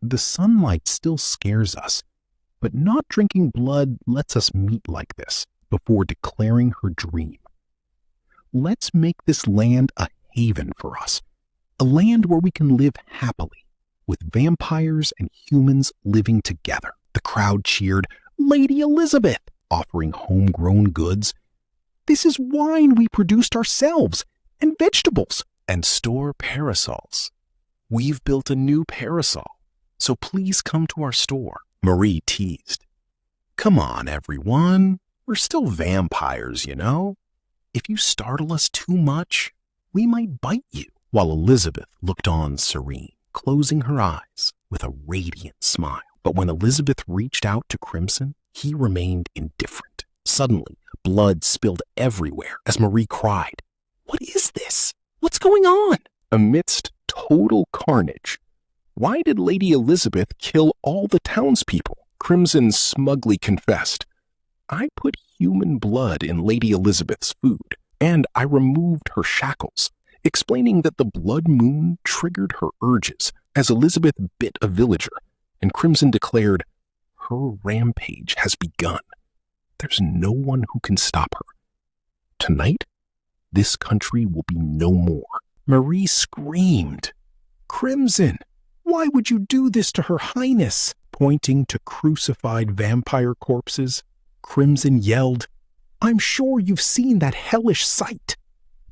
"The sunlight still scares us, but not drinking blood lets us meet like this," before declaring her dream. "Let's make this land a haven for us, a land where we can live happily, with vampires and humans living together." The crowd cheered, "Lady Elizabeth," offering homegrown goods. "This is wine we produced ourselves, and vegetables." "And store parasols," We've built a new parasol, so please come to our store, Marie teased. Come on, everyone. We're still vampires, you know? If you startle us too much, we might bite you. While Elizabeth looked on serene, closing her eyes with a radiant smile. But when Elizabeth reached out to Crimson, he remained indifferent. Suddenly, blood spilled everywhere as Marie cried, "What is this? What's going on?" Amidst total carnage, why did Lady Elizabeth kill all the townspeople? Crimson smugly confessed, I put human blood in Lady Elizabeth's food, and I removed her shackles, explaining that the blood moon triggered her urges as Elizabeth bit a villager, and Crimson declared, her rampage has begun. There's no one who can stop her. Tonight, this country will be no more. Marie screamed, Crimson, why would you do this to Her Highness? Pointing to crucified vampire corpses, Crimson yelled, I'm sure you've seen that hellish sight.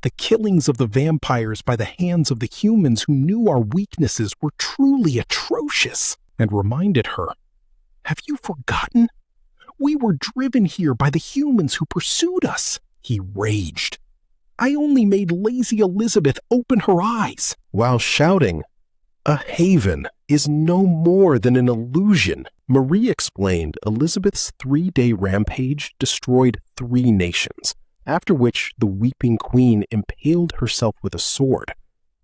The killings of the vampires by the hands of the humans who knew our weaknesses were truly atrocious, and reminded her, have you forgotten? We were driven here by the humans who pursued us. He raged. I only made lazy Elizabeth open her eyes, while shouting, a haven is no more than an illusion. Marie explained Elizabeth's 3-day rampage destroyed 3 nations, after which the weeping queen impaled herself with a sword,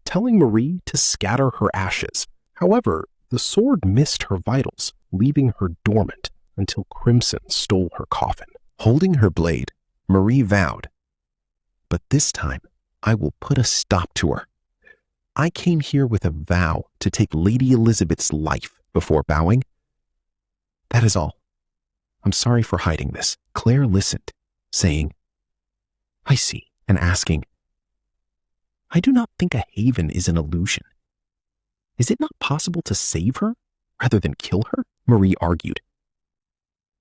telling Marie to scatter her ashes. However, the sword missed her vitals, leaving her dormant until Crimson stole her coffin. Holding her blade, Marie vowed, but this time I will put a stop to her. I came here with a vow to take Lady Elizabeth's life before bowing. That is all. I'm sorry for hiding this. Claire listened, saying, I see, and asking, I do not think a haven is an illusion. Is it not possible to save her rather than kill her? Marie argued.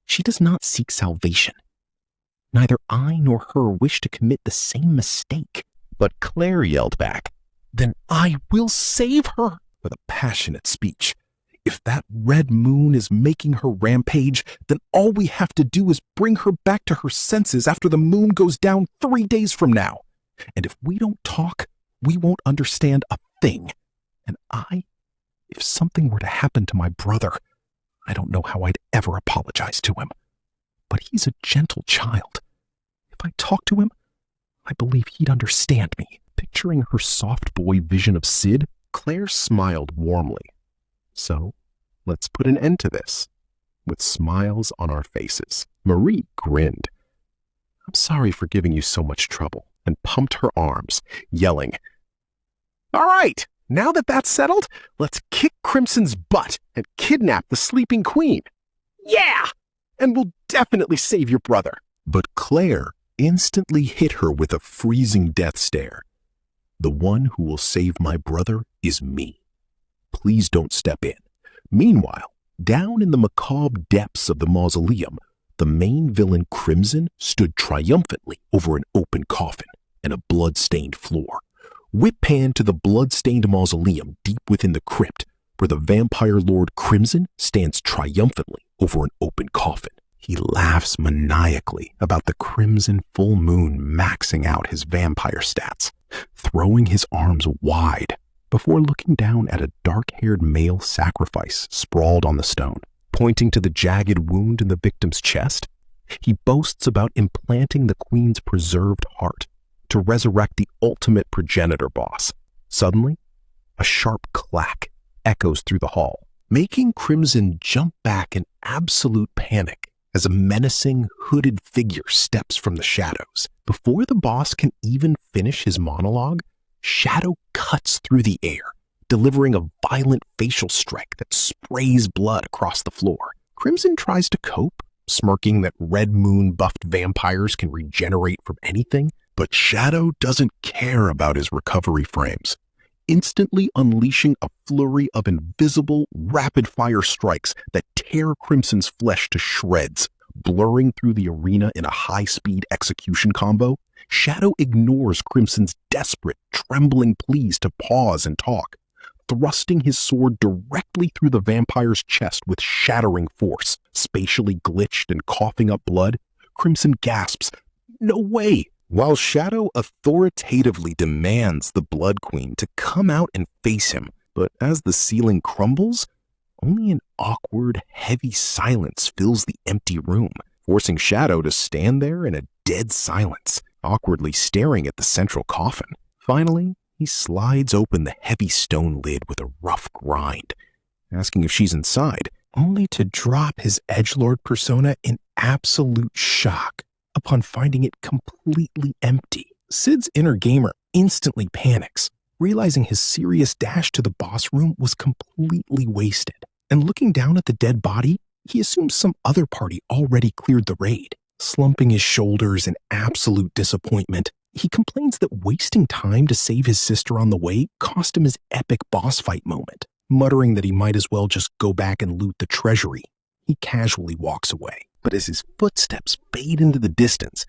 She does not seek salvation. Neither I nor her wish to commit the same mistake. But Claire yelled back, then I will save her, with a passionate speech. If that red moon is making her rampage, then all we have to do is bring her back to her senses after the moon goes down 3 days from now. And if we don't talk, we won't understand a thing. And if something were to happen to my brother, I don't know how I'd ever apologize to him. But he's a gentle child. If I talk to him, I believe he'd understand me. Picturing her soft boy vision of Sid, Claire smiled warmly. So, let's put an end to this, with smiles on our faces. Marie grinned. I'm sorry for giving you so much trouble, and pumped her arms, yelling, all right, now that that's settled, let's kick Crimson's butt and kidnap the sleeping queen. Yeah! And we'll definitely save your brother. But Claire instantly hit her with a freezing death stare. The one who will save my brother is me. Please don't step in. Meanwhile, down in the macabre depths of the mausoleum, the main villain Crimson stood triumphantly over an open coffin and a blood-stained floor. Whip pan to the blood-stained mausoleum deep within the crypt, where the vampire lord Crimson stands triumphantly over an open coffin. He laughs maniacally about the crimson full moon maxing out his vampire stats, throwing his arms wide before looking down at a dark-haired male sacrifice sprawled on the stone. Pointing to the jagged wound in the victim's chest, he boasts about implanting the queen's preserved heart to resurrect the ultimate progenitor boss. Suddenly, a sharp clack echoes through the hall, making Crimson jump back in absolute panic as a menacing, hooded figure steps from the shadows. Before the boss can even finish his monologue, Shadow cuts through the air, delivering a violent facial strike that sprays blood across the floor. Crimson tries to cope, smirking that red moon buffed vampires can regenerate from anything, but Shadow doesn't care about his recovery frames, instantly unleashing a flurry of invisible, rapid-fire strikes that tear Crimson's flesh to shreds. Blurring through the arena in a high-speed execution combo, Shadow ignores Crimson's desperate, trembling pleas to pause and talk, thrusting his sword directly through the vampire's chest with shattering force. Spatially glitched and coughing up blood, Crimson gasps, "No way!" while Shadow authoritatively demands the Blood Queen to come out and face him. But as the ceiling crumbles, only an awkward, heavy silence fills the empty room, forcing Shadow to stand there in a dead silence, awkwardly staring at the central coffin. Finally, he slides open the heavy stone lid with a rough grind, asking if she's inside, only to drop his edgelord persona in absolute shock upon finding it completely empty. Sid's inner gamer instantly panics, realizing his serious dash to the boss room was completely wasted. And looking down at the dead body, he assumes some other party already cleared the raid. Slumping his shoulders in absolute disappointment, he complains that wasting time to save his sister on the way cost him his epic boss fight moment. Muttering that he might as well just go back and loot the treasury, he casually walks away. But as his footsteps fade into the distance,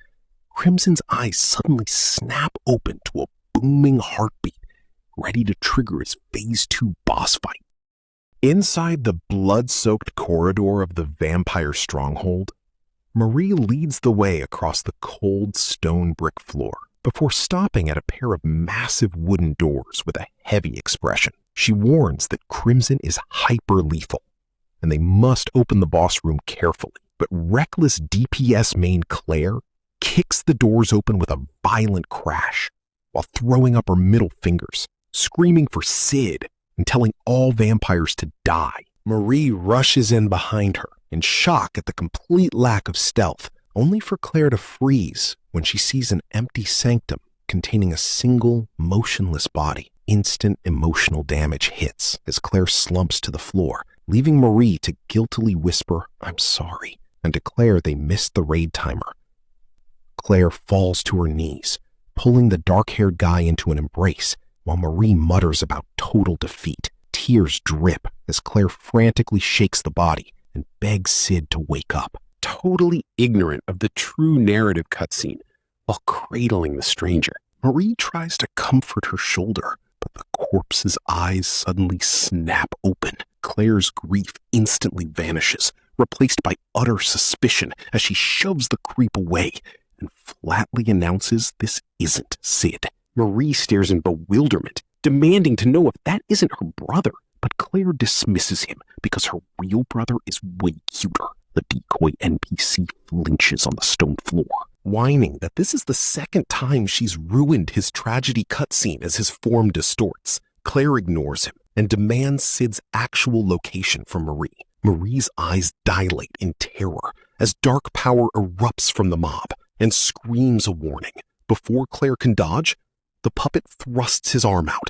Crimson's eyes suddenly snap open to a booming heartbeat, ready to trigger his Phase 2 boss fight. Inside the blood-soaked corridor of the vampire stronghold, Marie leads the way across the cold stone brick floor before stopping at a pair of massive wooden doors with a heavy expression. She warns that Crimson is hyper-lethal, and they must open the boss room carefully. But reckless DPS main Claire kicks the doors open with a violent crash while throwing up her middle fingers, screaming for Sid and telling all vampires to die. Marie rushes in behind her in shock at the complete lack of stealth, only for Claire to freeze when she sees an empty sanctum containing a single, motionless body. Instant emotional damage hits as Claire slumps to the floor, leaving Marie to guiltily whisper, "I'm sorry," and declare they missed the raid timer. Claire falls to her knees, pulling the dark-haired guy into an embrace, while Marie mutters about total defeat. Tears drip as Claire frantically shakes the body and begs Sid to wake up, totally ignorant of the true narrative cutscene. While cradling the stranger, Marie tries to comfort her shoulder, but the corpse's eyes suddenly snap open. Claire's grief instantly vanishes, replaced by utter suspicion as she shoves the creep away and flatly announces this isn't Sid. Marie stares in bewilderment, demanding to know if that isn't her brother, but Claire dismisses him because her real brother is way cuter. The decoy NPC flinches on the stone floor, whining that this is the second time she's ruined his tragedy cutscene as his form distorts. Claire ignores him and demands Sid's actual location from Marie. Marie's eyes dilate in terror as dark power erupts from the mob and screams a warning. Before Claire can dodge, the puppet thrusts his arm out,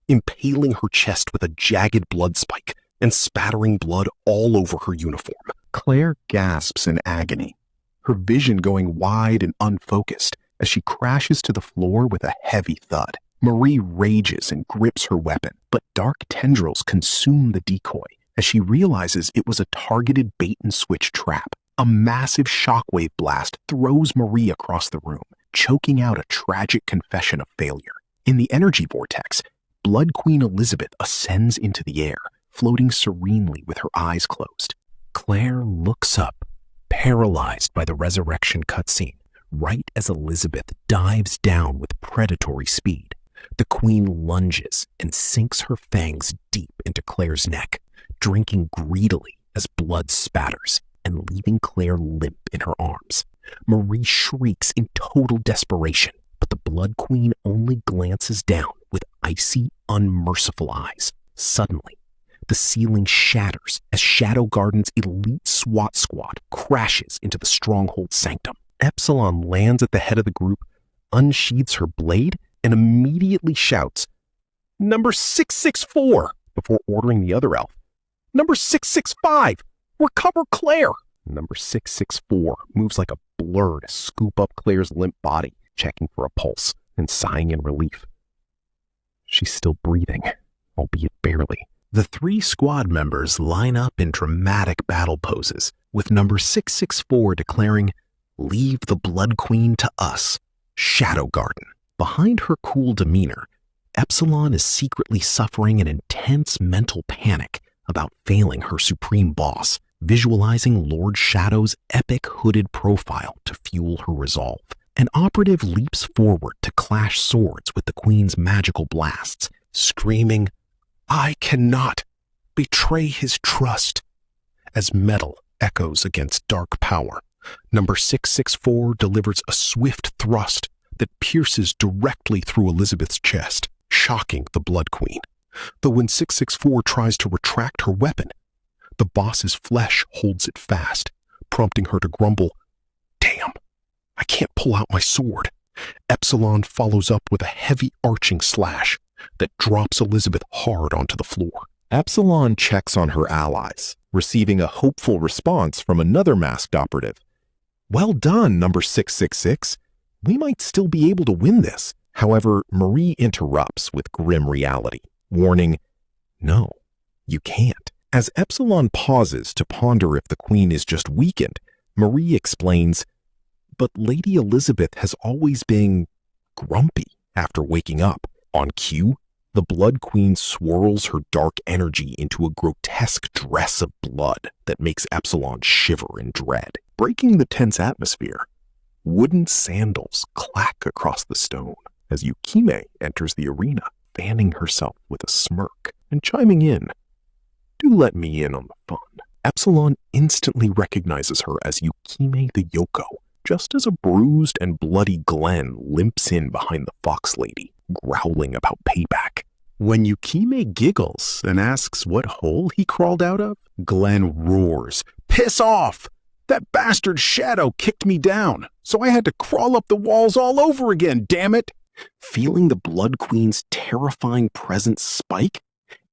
impaling her chest with a jagged blood spike and spattering blood all over her uniform. Claire gasps in agony, her vision going wide and unfocused as she crashes to the floor with a heavy thud. Marie rages and grips her weapon, but dark tendrils consume the decoy as she realizes it was a targeted bait-and-switch trap. A massive shockwave blast throws Marie across the room, choking out a tragic confession of failure. In the energy vortex, Blood Queen Elizabeth ascends into the air, floating serenely with her eyes closed. Claire looks up, paralyzed by the resurrection cutscene, right as Elizabeth dives down with predatory speed. The queen lunges and sinks her fangs deep into Claire's neck, drinking greedily as blood spatters and leaving Claire limp in her arms. Marie shrieks in total desperation, but the Blood Queen only glances down with icy, unmerciful eyes. Suddenly, the ceiling shatters as Shadow Garden's elite SWAT squad crashes into the stronghold sanctum. Epsilon lands at the head of the group, unsheathes her blade, and immediately shouts, "Number 664, before ordering the other elf, "Number 665, recover Claire!" Number 664 moves like a blur to scoop up Claire's limp body, checking for a pulse and sighing in relief. She's still breathing, albeit barely. The three squad members line up in dramatic battle poses, with number 664 declaring, "Leave the Blood Queen to us, Shadow Garden." Behind her cool demeanor, Epsilon is secretly suffering an intense mental panic about failing her supreme boss, visualizing Lord Shadow's epic hooded profile to fuel her resolve. An operative leaps forward to clash swords with the Queen's magical blasts, screaming, "I cannot betray his trust," as metal echoes against dark power. Number 664 delivers a swift thrust that pierces directly through Elizabeth's chest, shocking the Blood Queen. Though when 664 tries to retract her weapon, the boss's flesh holds it fast, prompting her to grumble, "Damn, I can't pull out my sword." Epsilon follows up with a heavy arching slash that drops Elizabeth hard onto the floor. Epsilon checks on her allies, receiving a hopeful response from another masked operative. "Well done, number 666. We might still be able to win this." However, Marie interrupts with grim reality, warning, "No, you can't." As Epsilon pauses to ponder if the Queen is just weakened, Marie explains, "But Lady Elizabeth has always been grumpy after waking up." On cue, the Blood Queen swirls her dark energy into a grotesque dress of blood that makes Epsilon shiver in dread. Breaking the tense atmosphere, wooden sandals clack across the stone as Yukime enters the arena, fanning herself with a smirk and chiming in, "Do let me in on the fun." Epsilon instantly recognizes her as Yukime the Yoko, just as a bruised and bloody Glenn limps in behind the Fox Lady, growling about payback. When Yukime giggles and asks what hole he crawled out of, Glenn roars, "Piss off! That bastard Shadow kicked me down, so I had to crawl up the walls all over again, damn it!" Feeling the Blood Queen's terrifying presence spike,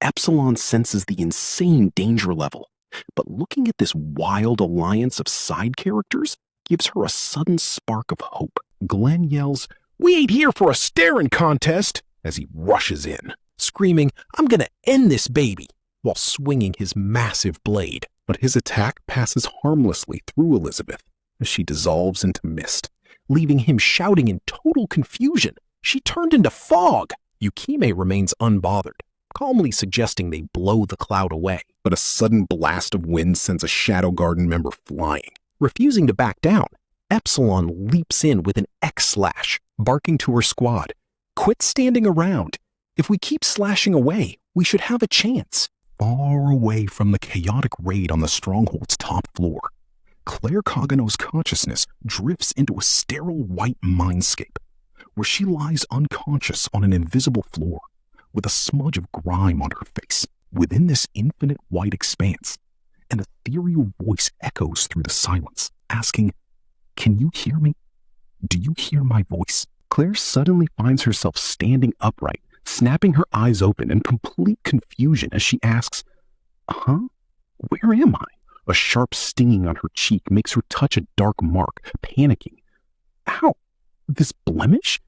Epsilon senses the insane danger level, but looking at this wild alliance of side characters gives her a sudden spark of hope. Glenn yells, "We ain't here for a staring contest," as he rushes in, screaming, "I'm gonna end this baby," while swinging his massive blade. But his attack passes harmlessly through Elizabeth as she dissolves into mist, leaving him shouting in total confusion. She turned into fog. Yukime remains unbothered, calmly suggesting they blow the cloud away, but a sudden blast of wind sends a Shadow Garden member flying. Refusing to back down, Epsilon leaps in with an X-slash, barking to her squad, "Quit standing around. If we keep slashing away, we should have a chance." Far away from the chaotic raid on the stronghold's top floor, Claire Kagenou's consciousness drifts into a sterile white mindscape, where she lies unconscious on an invisible floor, with a smudge of grime on her face. Within this infinite white expanse, an ethereal voice echoes through the silence, asking, "Can you hear me? Do you hear my voice?" Claire suddenly finds herself standing upright, snapping her eyes open in complete confusion as she asks, "Huh? Where am I?" A sharp stinging on her cheek makes her touch a dark mark, panicking. "Ow! This blemish?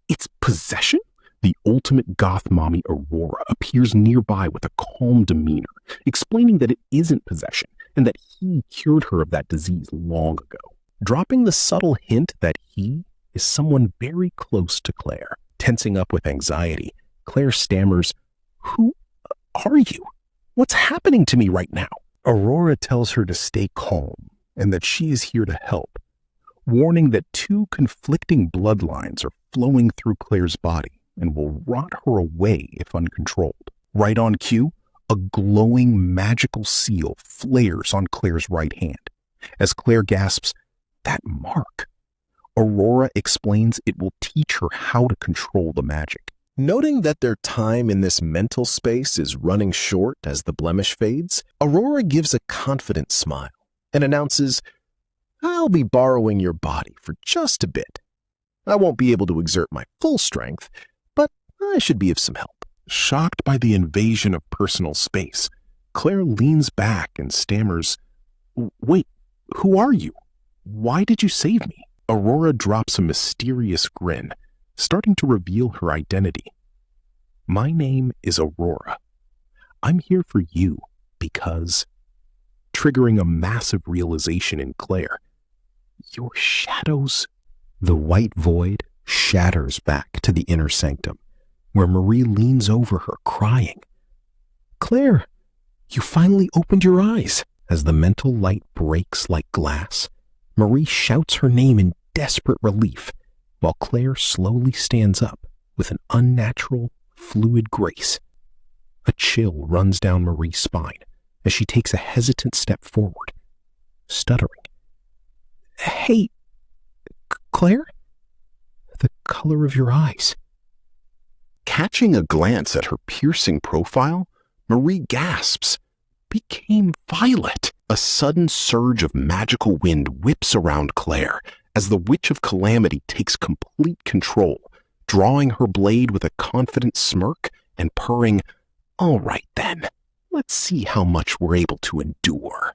It's possession?" The ultimate goth mommy Aurora appears nearby with a calm demeanor, explaining that it isn't possession and that he cured her of that disease long ago, dropping the subtle hint that he is someone very close to Claire. Tensing up with anxiety, Claire stammers, "Who are you? What's happening to me right now?" Aurora tells her to stay calm and that she is here to help, warning that two conflicting bloodlines are flowing through Claire's body and will rot her away if uncontrolled. Right on cue, a glowing magical seal flares on Claire's right hand. As Claire gasps, "That mark!" Aurora explains it will teach her how to control the magic. Noting that their time in this mental space is running short as the blemish fades, Aurora gives a confident smile and announces, "I'll be borrowing your body for just a bit. I won't be able to exert my full strength, but I should be of some help." Shocked by the invasion of personal space, Claire leans back and stammers, "Wait, who are you? Why did you save me?" Aurora drops a mysterious grin, starting to reveal her identity. "My name is Aurora. I'm here for you because," triggering a massive realization in Claire, "your shadows." The white void shatters back to the inner sanctum, where Marie leans over her crying. "Claire, you finally opened your eyes." As the mental light breaks like glass, Marie shouts her name in desperate relief, while Claire slowly stands up with an unnatural, fluid grace. A chill runs down Marie's spine as she takes a hesitant step forward, stuttering. "Hey, Claire? The color of your eyes." Catching a glance at her piercing profile, Marie gasps. "Became violet." A sudden surge of magical wind whips around Claire as the Witch of Calamity takes complete control, drawing her blade with a confident smirk and purring, "All right then, let's see how much we're able to endure."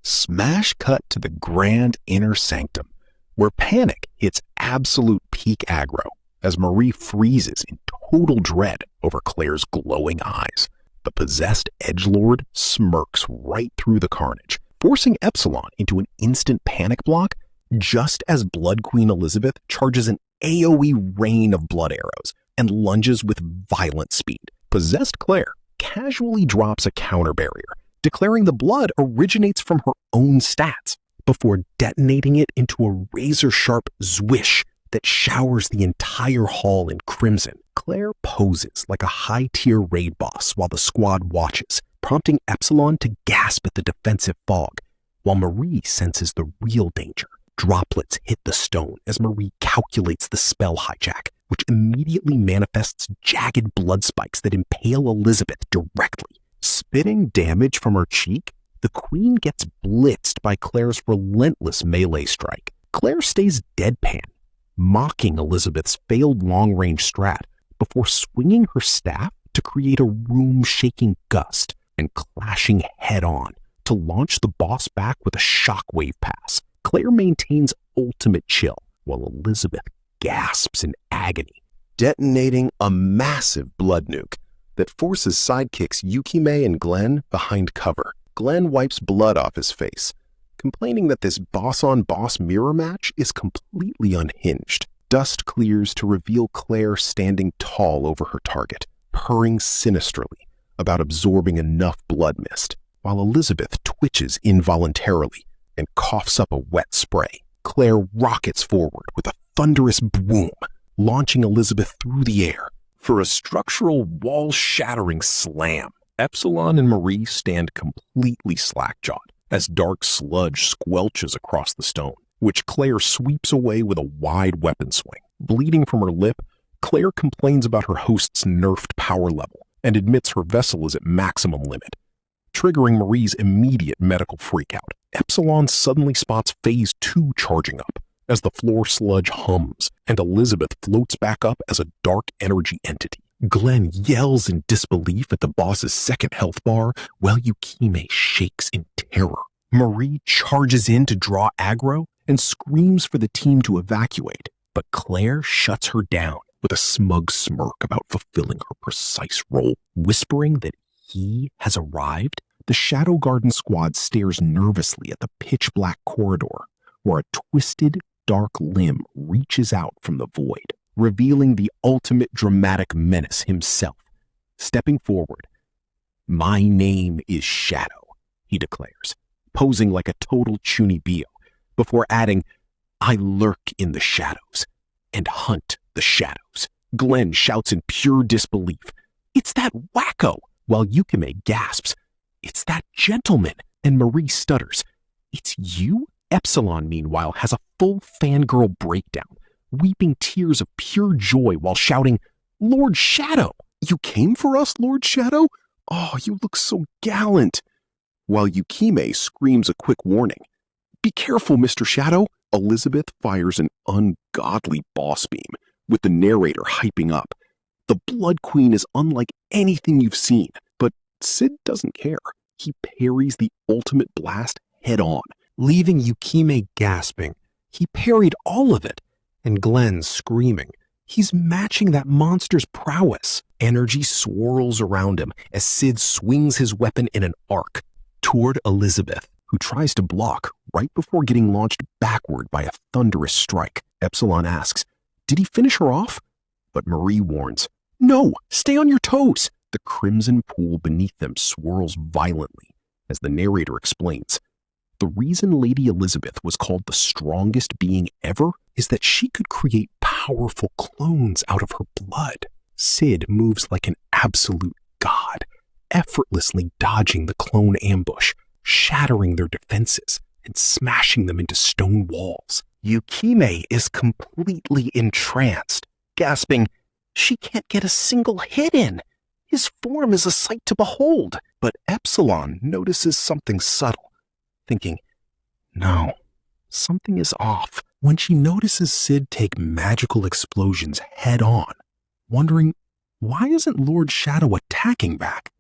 Smash cut to the grand inner sanctum, where panic hits absolute peak aggro as Marie freezes in total dread over Claire's glowing eyes. The possessed edgelord smirks right through the carnage, forcing Epsilon into an instant panic block just as Blood Queen Elizabeth charges an AoE rain of blood arrows and lunges with violent speed. Possessed Claire casually drops a counter barrier, declaring the blood originates from her own stats, before detonating it into a razor-sharp zwish that showers the entire hall in crimson. Claire poses like a high-tier raid boss while the squad watches, prompting Epsilon to gasp at the defensive fog, while Marie senses the real danger. Droplets hit the stone as Marie calculates the spell hijack, which immediately manifests jagged blood spikes that impale Elizabeth directly. Spitting damage from her cheek, the queen gets blitzed by Claire's relentless melee strike. Claire stays deadpan, mocking Elizabeth's failed long-range strat before swinging her staff to create a room-shaking gust and clashing head-on to launch the boss back with a shockwave pass. Claire maintains ultimate chill while Elizabeth gasps in agony, detonating a massive blood nuke that forces sidekicks Yukime and Glenn behind cover. Glenn wipes blood off his face, complaining that this boss-on-boss mirror match is completely unhinged. Dust clears to reveal Claire standing tall over her target, purring sinisterly about absorbing enough blood mist, while Elizabeth twitches involuntarily and coughs up a wet spray. Claire rockets forward with a thunderous boom, launching Elizabeth through the air for a structural wall-shattering slam. Epsilon and Marie stand completely slack-jawed as dark sludge squelches across the stone, which Claire sweeps away with a wide weapon swing. Bleeding from her lip, Claire complains about her host's nerfed power level and admits her vessel is at maximum limit, triggering Marie's immediate medical freakout. Epsilon suddenly spots Phase 2 charging up as the floor sludge hums and Elizabeth floats back up as a dark energy entity. Glenn yells in disbelief at the boss's second health bar while Yukime shakes in terror. Marie charges in to draw aggro and screams for the team to evacuate, but Claire shuts her down with a smug smirk about fulfilling her precise role. Whispering that he has arrived, the Shadow Garden squad stares nervously at the pitch-black corridor where a twisted, dark limb reaches out from the void, revealing the ultimate dramatic menace himself. Stepping forward, "My name is Shadow," he declares, posing like a total chunibyo, before adding, "I lurk in the shadows and hunt the shadows." Glenn shouts in pure disbelief, "It's that wacko!" while Yukime gasps, "It's that gentleman!" and Marie stutters, "It's you?" Epsilon, meanwhile, has a full fangirl breakdown, weeping tears of pure joy while shouting, "Lord Shadow! You came for us, Lord Shadow? Oh, you look so gallant!" While Yukime screams a quick warning, "Be careful, Mr. Shadow!" Elizabeth fires an ungodly boss beam, with the narrator hyping up. The Blood Queen is unlike anything you've seen, but Sid doesn't care. He parries the ultimate blast head on, leaving Yukime gasping. He parried all of it, and Glenn screaming. He's matching that monster's prowess. Energy swirls around him as Sid swings his weapon in an arc toward Elizabeth, who tries to block right before getting launched backward by a thunderous strike. Epsilon asks, "Did he finish her off?" But Marie warns, No, stay on your toes! The crimson pool beneath them swirls violently. As the narrator explains, the reason Lady Elizabeth was called the strongest being ever is that she could create powerful clones out of her blood. Sid moves like an absolute god, effortlessly dodging the clone ambush, shattering their defenses, and smashing them into stone walls. Yukime is completely entranced, gasping, "She can't get a single hit in! His form is a sight to behold!" But Epsilon notices something subtle, thinking, no, something is off. When she notices Sid take magical explosions head on, wondering, why isn't Lord Shadow attacking back?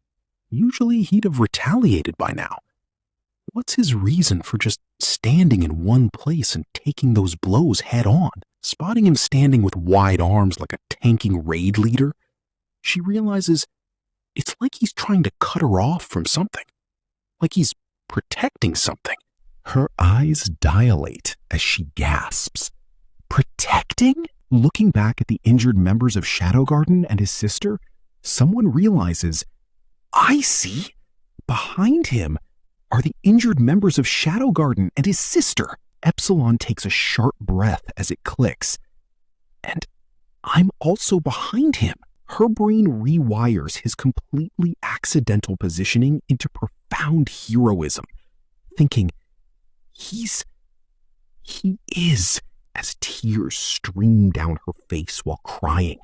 Usually he'd have retaliated by now. What's his reason for just standing in one place and taking those blows head on? Spotting him standing with wide arms like a tanking raid leader, she realizes it's like he's trying to cut her off from something, like he's protecting something. Her eyes dilate as she gasps. Protecting? Looking back at the injured members of Shadow Garden and his sister, someone realizes, I see. Behind him are the injured members of Shadow Garden and his sister. Epsilon takes a sharp breath as it clicks. And I'm also behind him. Her brain rewires his completely accidental positioning into profound heroism, thinking, he is, as tears stream down her face while crying,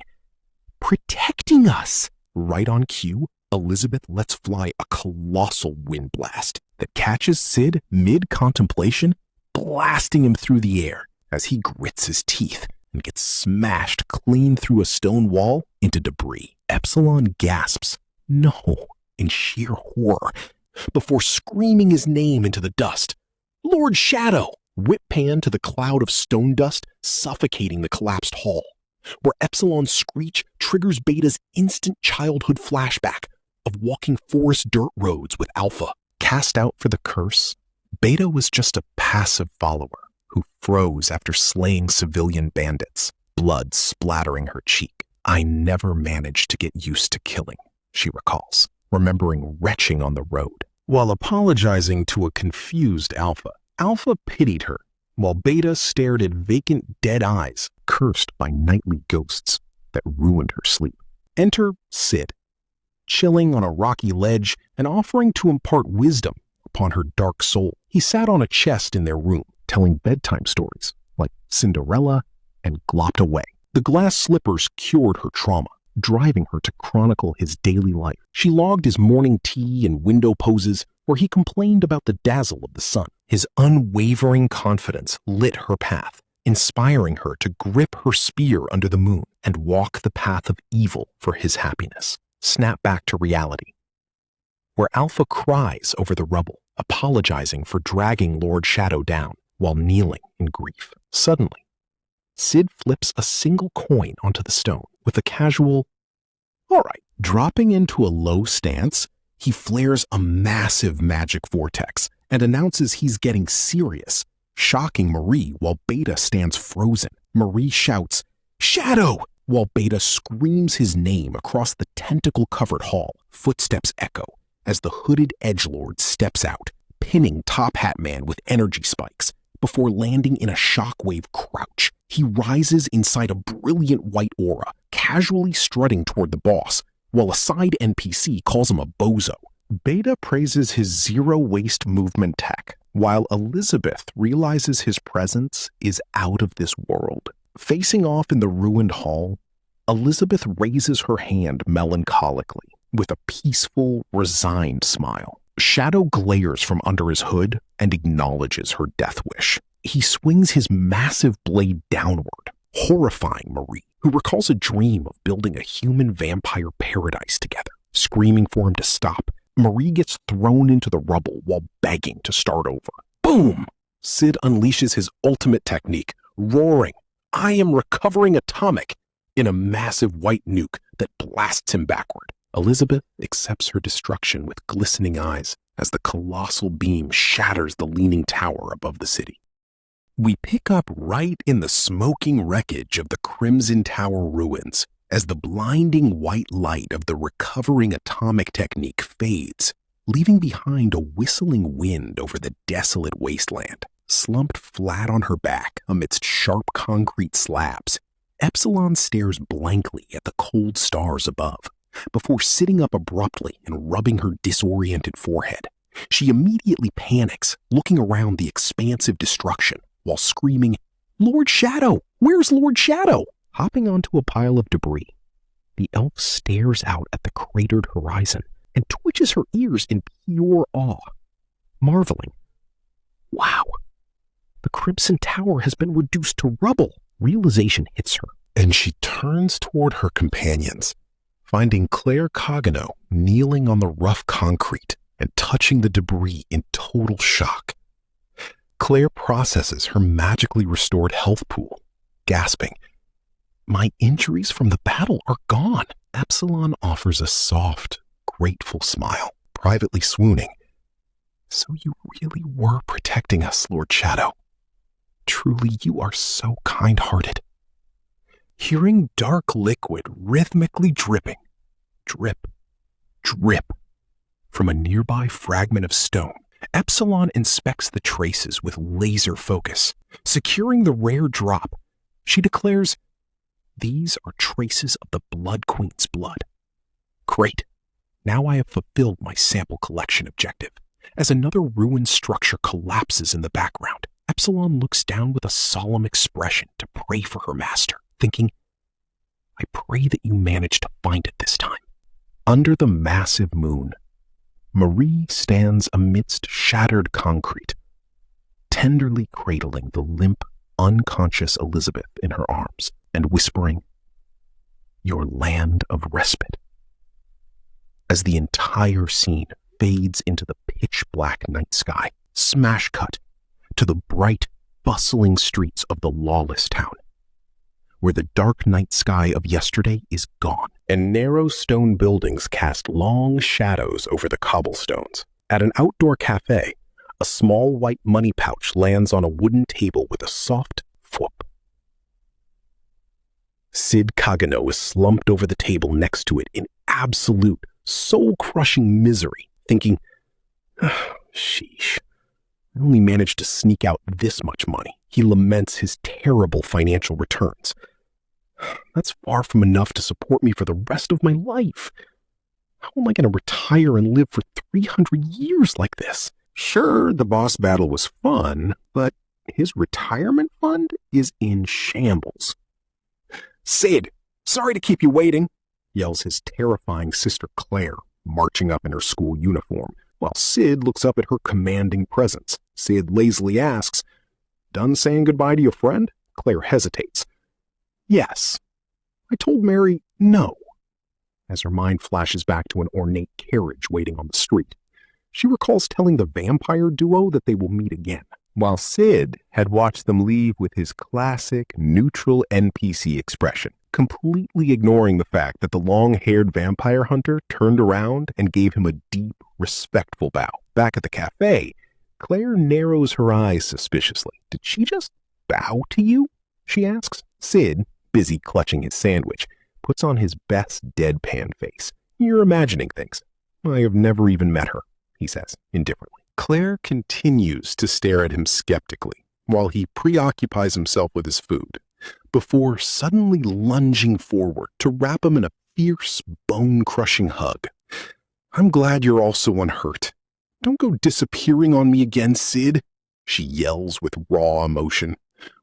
protecting us. Right on cue, Elizabeth lets fly a colossal wind blast that catches Sid mid-contemplation, blasting him through the air as he grits his teeth and gets smashed clean through a stone wall into debris. Epsilon gasps, no, in sheer horror, before screaming his name into the dust. Lord Shadow! Whip pan to the cloud of stone dust suffocating the collapsed hall, where Epsilon's screech triggers Beta's instant childhood flashback of walking forest dirt roads with Alpha. Cast out for the curse, Beta was just a passive follower who froze after slaying civilian bandits, blood splattering her cheek. I never managed to get used to killing, she recalls, remembering retching on the road. While apologizing to a confused Alpha, Alpha pitied her, while Beta stared at vacant dead eyes, cursed by nightly ghosts that ruined her sleep. Enter Sid, chilling on a rocky ledge and offering to impart wisdom upon her dark soul. He sat on a chest in their room, telling bedtime stories like Cinderella and glopped away. The glass slippers cured her trauma, driving her to chronicle his daily life. She logged his morning tea and window poses where he complained about the dazzle of the sun. His unwavering confidence lit her path, inspiring her to grip her spear under the moon and walk the path of evil for his happiness. Snap back to reality, where Alpha cries over the rubble, apologizing for dragging Lord Shadow down while kneeling in grief. Suddenly, Sid flips a single coin onto the stone with a casual, all right. Dropping into a low stance, he flares a massive magic vortex and announces he's getting serious, shocking Marie while Beta stands frozen. Marie shouts, Shadow! While Beta screams his name across the tentacle-covered hall. Footsteps echo as the hooded edgelord steps out, pinning Top Hat Man with energy spikes before landing in a shockwave crouch. He rises inside a brilliant white aura, casually strutting toward the boss, while a side NPC calls him a bozo. Beta praises his zero-waste movement tech, while Elizabeth realizes his presence is out of this world. Facing off in the ruined hall, Elizabeth raises her hand melancholically with a peaceful, resigned smile. Shadow glares from under his hood and acknowledges her death wish. He swings his massive blade downward, horrifying Marie, who recalls a dream of building a human-vampire paradise together. Screaming for him to stop, Marie gets thrown into the rubble while begging to start over. Boom! Sid unleashes his ultimate technique, roaring, I am recovering atomic, in a massive white nuke that blasts him backward. Elizabeth accepts her destruction with glistening eyes as the colossal beam shatters the leaning tower above the city. We pick up right in the smoking wreckage of the Crimson Tower ruins as the blinding white light of the recovering atomic technique fades, leaving behind a whistling wind over the desolate wasteland. Slumped flat on her back amidst sharp concrete slabs, Epsilon stares blankly at the cold stars above, before sitting up abruptly and rubbing her disoriented forehead. She immediately panics, looking around the expansive destruction, while screaming, "Lord Shadow! Where's Lord Shadow?" Hopping onto a pile of debris, the elf stares out at the cratered horizon and twitches her ears in pure awe, marveling. Wow! The Crimson Tower has been reduced to rubble. Realization hits her, and she turns toward her companions, finding Claire Kagenou kneeling on the rough concrete and touching the debris in total shock. Claire processes her magically restored health pool, gasping, "My injuries from the battle are gone." Epsilon offers a soft, grateful smile, privately swooning. "So you really were protecting us, Lord Shadow. Truly, you are so kind-hearted." Hearing dark liquid rhythmically dripping, drip, drip, from a nearby fragment of stone, Epsilon inspects the traces with laser focus. Securing the rare drop, she declares, "These are traces of the Blood Queen's blood." Great. Now I have fulfilled my sample collection objective. As another ruined structure collapses in the background, Epsilon looks down with a solemn expression to pray for her master, thinking, "I pray that you manage to find it this time." Under the massive moon, Marie stands amidst shattered concrete, tenderly cradling the limp, unconscious Elizabeth in her arms and whispering, "Your land of respite." As the entire scene fades into the pitch-black night sky, smash cut to the bright, bustling streets of the Lawless Town, where the dark night sky of yesterday is gone, and narrow stone buildings cast long shadows over the cobblestones. At an outdoor cafe, a small white money pouch lands on a wooden table with a soft whoop. Sid Kagenou is slumped over the table next to it in absolute, soul-crushing misery, thinking, "Sheesh, I only managed to sneak out this much money." He laments his terrible financial returns. "That's far from enough to support me for the rest of my life. How am I going to retire and live for 300 years like this?" Sure, the boss battle was fun, but his retirement fund is in shambles. "Sid, sorry to keep you waiting," yells his terrifying sister Claire, marching up in her school uniform, while Sid looks up at her commanding presence. Sid lazily asks, "Done saying goodbye to your friend?" Claire hesitates. "Yes. I told Mary no," as her mind flashes back to an ornate carriage waiting on the street. She recalls telling the vampire duo that they will meet again, while Sid had watched them leave with his classic neutral NPC expression, completely ignoring the fact that the long-haired vampire hunter turned around and gave him a deep, respectful bow. Back at the cafe, Claire narrows her eyes suspiciously. "Did she just bow to you?" she asks. Sid, busy clutching his sandwich, puts on his best deadpan face. "You're imagining things. I have never even met her," he says, indifferently. Claire continues to stare at him skeptically, while he preoccupies himself with his food, before suddenly lunging forward to wrap him in a fierce, bone-crushing hug. "I'm glad you're also unhurt. Don't go disappearing on me again, Sid," she yells with raw emotion,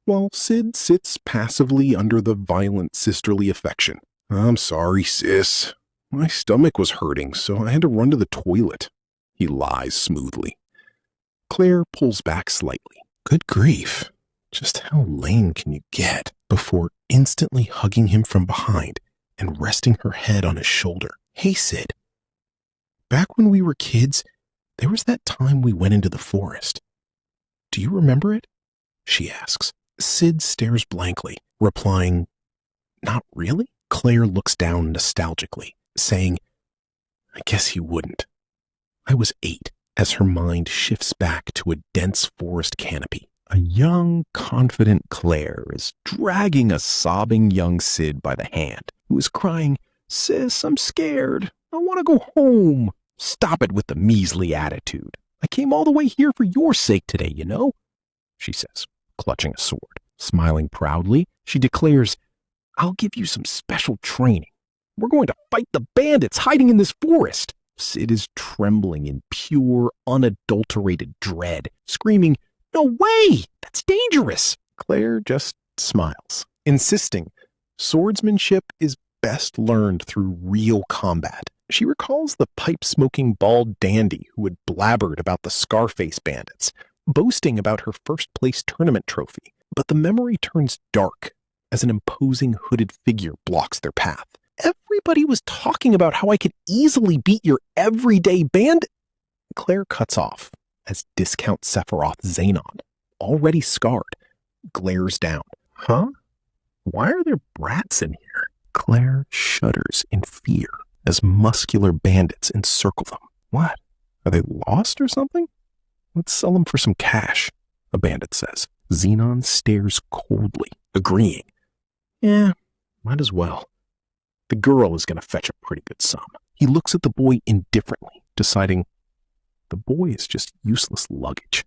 while Sid sits passively under the violent sisterly affection. "I'm sorry, sis. My stomach was hurting, so I had to run to the toilet," he lies smoothly. Claire pulls back slightly. Good grief, just how lame can you get? Before instantly hugging him from behind and resting her head on his shoulder. "Hey, Sid. Back when we were kids, there was that time we went into the forest. Do you remember it?" she asks. Sid stares blankly, replying, "Not really?" Claire looks down nostalgically, saying, "I guess you wouldn't. I was 8," as her mind shifts back to a dense forest canopy, A young, confident Claire is dragging a sobbing young Sid by the hand, who is crying, "Sis, I'm scared. I want to go home. Stop it with the measly attitude. I came all the way here for your sake today, you know," she says, clutching a sword. Smiling proudly, she declares, "I'll give you some special training. We're going to fight the bandits hiding in this forest." Sid is trembling in pure, unadulterated dread, screaming, "No way! That's dangerous!" Claire just smiles, insisting swordsmanship is best learned through real combat. She recalls the pipe-smoking bald dandy who had blabbered about the Scarface bandits, boasting about her first-place tournament trophy. But the memory turns dark as an imposing hooded figure blocks their path. "Everybody was talking about how I could easily beat your everyday band—" Claire cuts off as Discount Sephiroth Xenon, already scarred, glares down. "Huh? Why are there brats in here?" Claire shudders in fear as muscular bandits encircle them. "What? Are they lost or something? Let's sell them for some cash," a bandit says. Xenon stares coldly, agreeing. "Yeah, might as well. The girl is going to fetch a pretty good sum." He looks at the boy indifferently, deciding the boy is just useless luggage.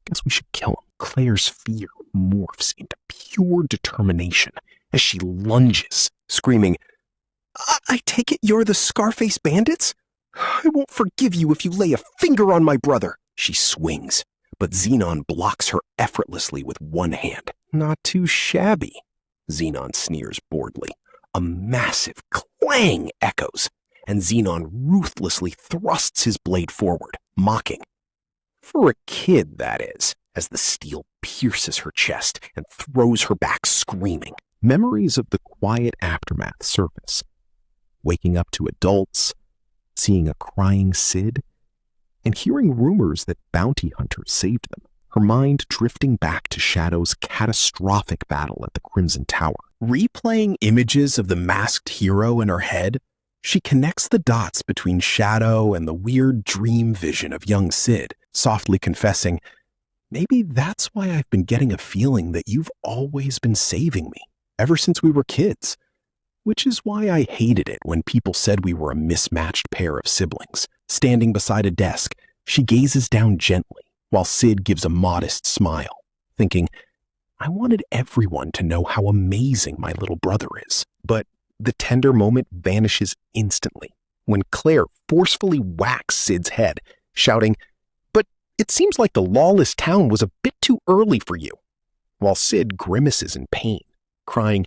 Guess we should kill him. Claire's fear morphs into pure determination as she lunges, screaming, I take it you're the Scarface bandits? I won't forgive you if you lay a finger on my brother." She swings, but Xenon blocks her effortlessly with one hand. "Not too shabby," Xenon sneers boredly. A massive clang echoes, and Xenon ruthlessly thrusts his blade forward, mocking. For a kid, that is, as the steel pierces her chest and throws her back screaming. Memories of the quiet aftermath surface. Waking up to adults, seeing a crying Sid, and hearing rumors that bounty hunters saved them. Her mind drifting back to Shadow's catastrophic battle at the Crimson Tower. Replaying images of the masked hero in her head, she connects the dots between Shadow and the weird dream vision of young Sid, softly confessing, "Maybe that's why I've been getting a feeling that you've always been saving me, ever since we were kids. Which is why I hated it when people said we were a mismatched pair of siblings." Standing beside a desk, she gazes down gently, while Sid gives a modest smile, thinking, I wanted everyone to know how amazing my little brother is. But the tender moment vanishes instantly when Claire forcefully whacks Sid's head, shouting, "But it seems like the Lawless Town was a bit too early for you," while Sid grimaces in pain, crying,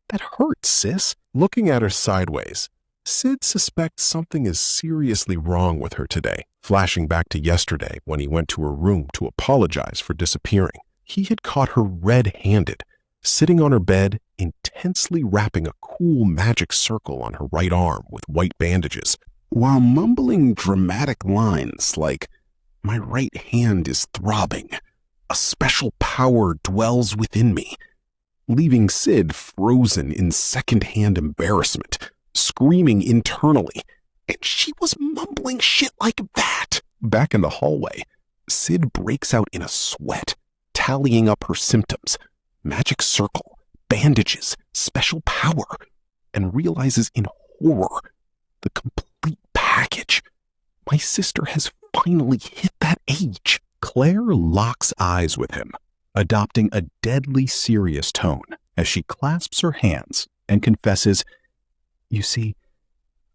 "That hurts, sis." Looking at her sideways, Sid suspects something is seriously wrong with her today, flashing back to yesterday when he went to her room to apologize for disappearing. He had caught her red-handed, sitting on her bed, intensely wrapping a cool magic circle on her right arm with white bandages, while mumbling dramatic lines like, "My right hand is throbbing. A special power dwells within me," leaving Sid frozen in second-hand embarrassment, screaming internally, and she was mumbling shit like that. Back in the hallway, Sid breaks out in a sweat, tallying up her symptoms, magic circle, bandages, special power, and realizes in horror the complete package. My sister has finally hit that age. Claire locks eyes with him, adopting a deadly serious tone as she clasps her hands and confesses, "You see,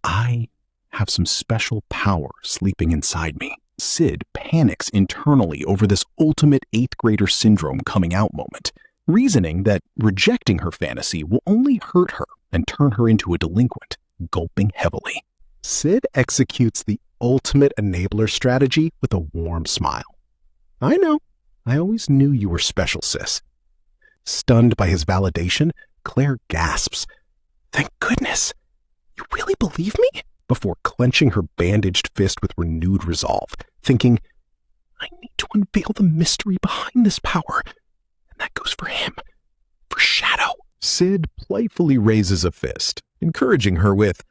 I have some special power sleeping inside me." Sid panics internally over this ultimate 8th grader syndrome coming out moment, reasoning that rejecting her fantasy will only hurt her and turn her into a delinquent, gulping heavily. Sid executes the ultimate enabler strategy with a warm smile. "I know. I always knew you were special, sis." Stunned by his validation, Claire gasps, "Thank goodness. You really believe me?" Before clenching her bandaged fist with renewed resolve, thinking, I need to unveil the mystery behind this power. And that goes for him, for Shadow. Sid playfully raises a fist, encouraging her with,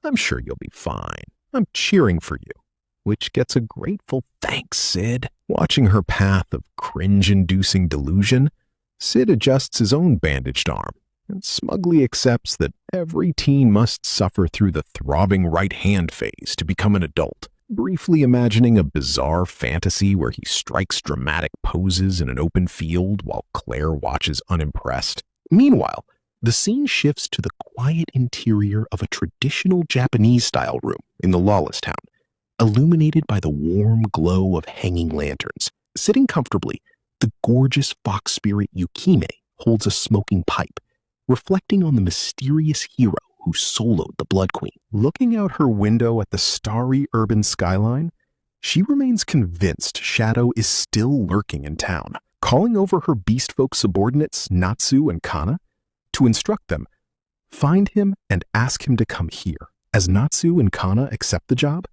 "I'm sure you'll be fine. I'm cheering for you," which gets a grateful "Thanks, Sid." Watching her path of cringe-inducing delusion, Sid adjusts his own bandaged arm and smugly accepts that every teen must suffer through the throbbing right-hand phase to become an adult, briefly imagining a bizarre fantasy where he strikes dramatic poses in an open field while Claire watches unimpressed. Meanwhile, the scene shifts to the quiet interior of a traditional Japanese-style room in the Lawless Town, illuminated by the warm glow of hanging lanterns. Sitting comfortably, the gorgeous fox spirit Yukime holds a smoking pipe, reflecting on the mysterious hero who soloed the Blood Queen. Looking out her window at the starry urban skyline, she remains convinced Shadow is still lurking in town, calling over her beast folk subordinates Natsu and Kana to instruct them, find him and ask him to come here. As Natsu and Kana accept the job,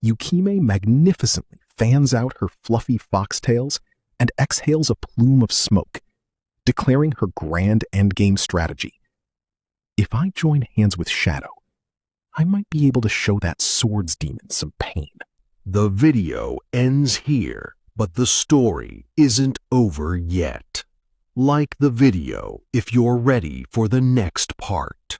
Yukime magnificently fans out her fluffy foxtails and exhales a plume of smoke, declaring her grand endgame strategy. If I join hands with Shadow, I might be able to show that swords demon some pain. The video ends here, but the story isn't over yet. Like the video if you're ready for the next part.